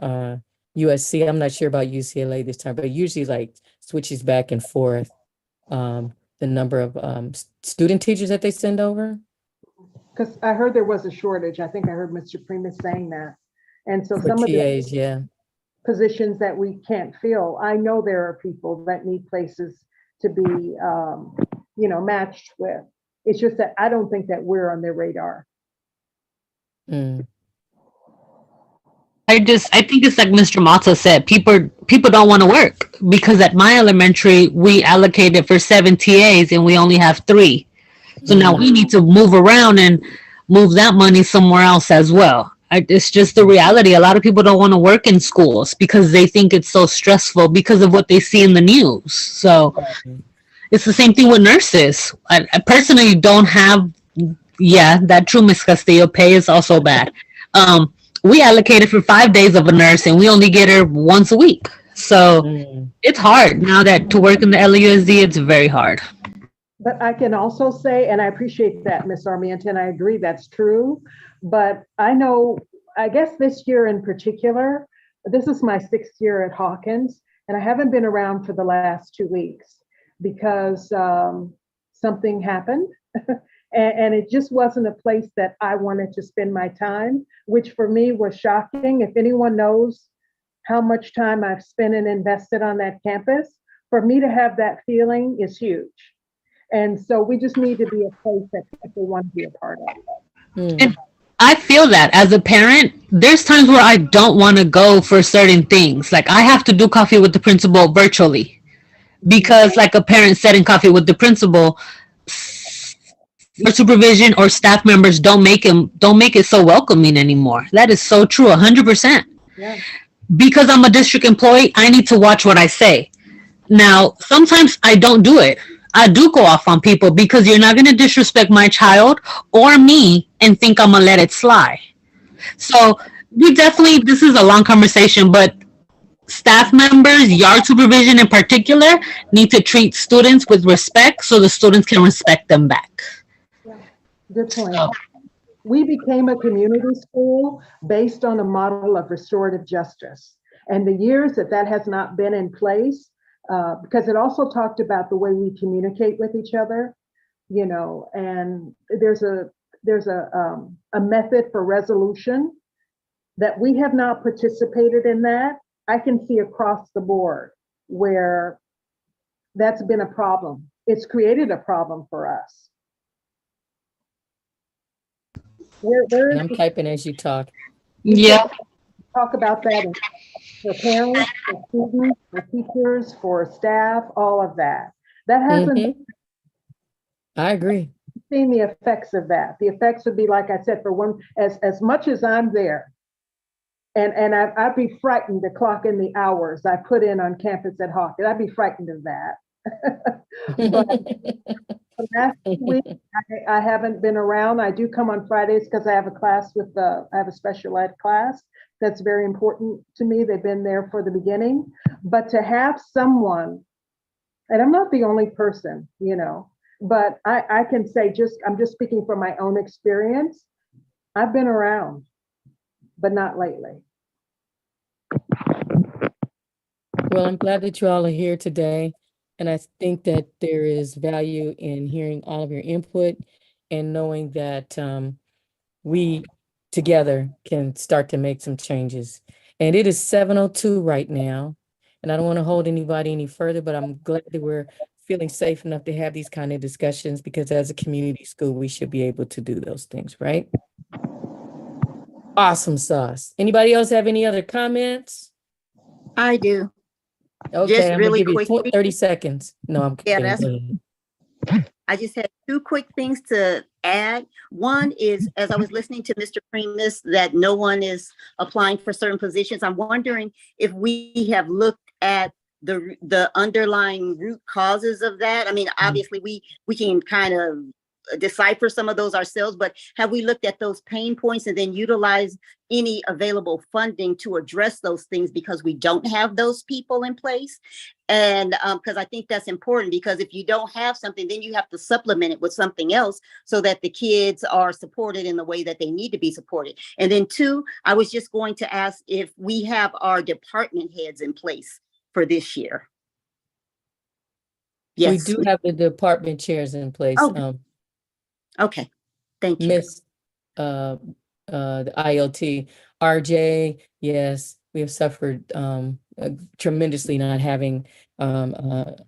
USC. I'm not sure about UCLA this time, but usually like switches back and forth. The number of student teachers that they send over? Because I heard there was a shortage. I think I heard Mr. Primus saying that. And so For some TAs, of the yeah. positions that we can't fill, I know there are people that need places to be, matched with. It's just that I don't think that we're on their radar. I think it's like Mr. Mata said, people don't want to work, because at my elementary, we allocated for 7 TAs and we only have 3. So now we need to move around and move that money somewhere else as well. It's just the reality. A lot of people don't want to work in schools because they think it's so stressful because of what they see in the news. So it's the same thing with nurses. I personally don't have, that true Miss Castillo pay is also bad. We allocated for 5 days of a nurse and we only get her once a week. So it's hard now that to work in the LUSD, it's very hard. But I can also say, and I appreciate that, Ms. Armiento, and I agree that's true. But I know, I guess this year in particular, this is my 6th year at Hawkins, and I haven't been around for the last 2 weeks because something happened. And it just wasn't a place that I wanted to spend my time, which for me was shocking. If anyone knows how much time I've spent and invested on that campus, for me to have that feeling is huge. And so we just need to be a place that people want to be a part of. And I feel that as a parent, there's times where I don't want to go for certain things. Like I have to do coffee with the principal virtually because like a parent said in coffee with the principal, your supervision or staff members don't make it so welcoming anymore. That is so true, 100%. Yeah. Because I'm a district employee, I need to watch what I say. Now, sometimes I don't do it. I do go off on people because you're not going to disrespect my child or me and think I'm going to let it slide. So we definitely, this is a long conversation, but staff members, yard supervision in particular, need to treat students with respect so the students can respect them back. Good point. We became a community school based on a model of restorative justice. And the years that that has not been in place, because it also talked about the way we communicate with each other, you know, and there's a method for resolution that we have not participated in that. I can see across the board where that's been a problem. It's created a problem for us. Where And I'm typing as you talk. Yeah. talk about that for parents, for students, for teachers, for staff, all of that. That hasn't I agree. seen the effects of that. The effects would be, like I said, for one, as much as I'm there, and I'd be frightened to clock in the hours I put in on campus at Hawkins. I'd be frightened of that. But last week, I haven't been around. I do come on Fridays because I have a class with I have a special ed class. That's very important to me. They've been there for the beginning. But to have someone, and I'm not the only person, you know, but I can say, I'm just speaking from my own experience. I've been around, but not lately. Well, I'm glad that you all are here today. And I think that there is value in hearing all of your input and knowing that we together can start to make some changes. And it is 7:02 right now. And I don't want to hold anybody any further, but I'm glad that we're feeling safe enough to have these kind of discussions, because as a community school, we should be able to do those things, right? Awesome sauce. Anybody else have any other comments? I do. Okay, Just I'm really gonna give you quickly. 30 seconds. No, I'm Yeah, kidding. that's. Go ahead. I just had two quick things to add. One is, as I was listening to Mr. Primus, that no one is applying for certain positions. I'm wondering if we have looked at the underlying root causes of that. I mean, obviously we can kind of decipher some of those ourselves, but have we looked at those pain points and then utilize any available funding to address those things, because we don't have those people in place? And because I think that's important, because if you don't have something, then you have to supplement it with something else so that the kids are supported in the way that they need to be supported. And then two, I was just going to ask if we have our department heads in place for this year. Yes. We do have the department chairs in place. Oh. Okay, thank you. Miss the ILT, RJ, yes, we have suffered tremendously not having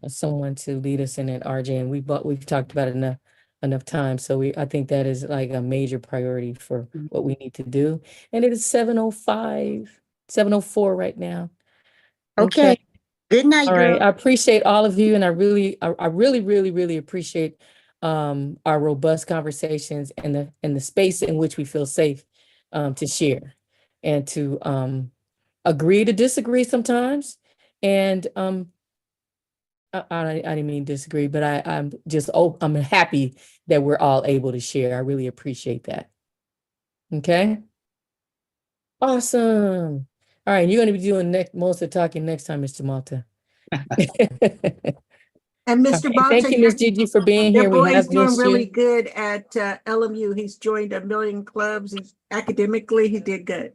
someone to lead us in at RJ, and we've talked about it enough time. So I think that is like a major priority for what we need to do. And it is 7:05, 7:04 right now. Okay. Good night, All girl. right. I appreciate all of you, and I really, really appreciate our robust conversations and the space in which we feel safe to share and to agree to disagree sometimes. And I didn't mean disagree, but I'm happy that we're all able to share. I really appreciate that. Okay. Awesome. All right, you're going to be doing most of the talking next time, Mr. Malta. And Mr. Malta, thank you, Ms. Gigi, for being here. Your boy is doing missed really you. good at LMU. He's joined a million clubs. Academically, he did good.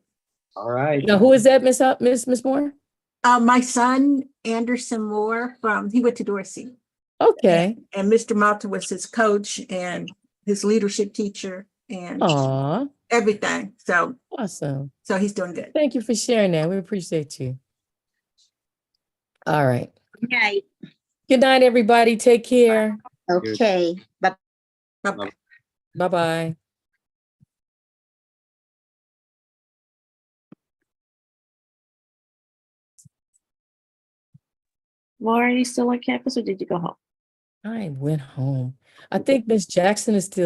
All right. Now, who is that, Miss Moore? My son, Anderson Moore, he went to Dorsey. Okay. And Mr. Malta was his coach and his leadership teacher and everything. So awesome. So he's doing good. Thank you for sharing that. We appreciate you. All right. Good night. Good night, everybody. Take care. Okay. Bye. Bye-bye. Bye-bye. Laura, are you still on campus or did you go home? I went home. I think Miss Jackson is still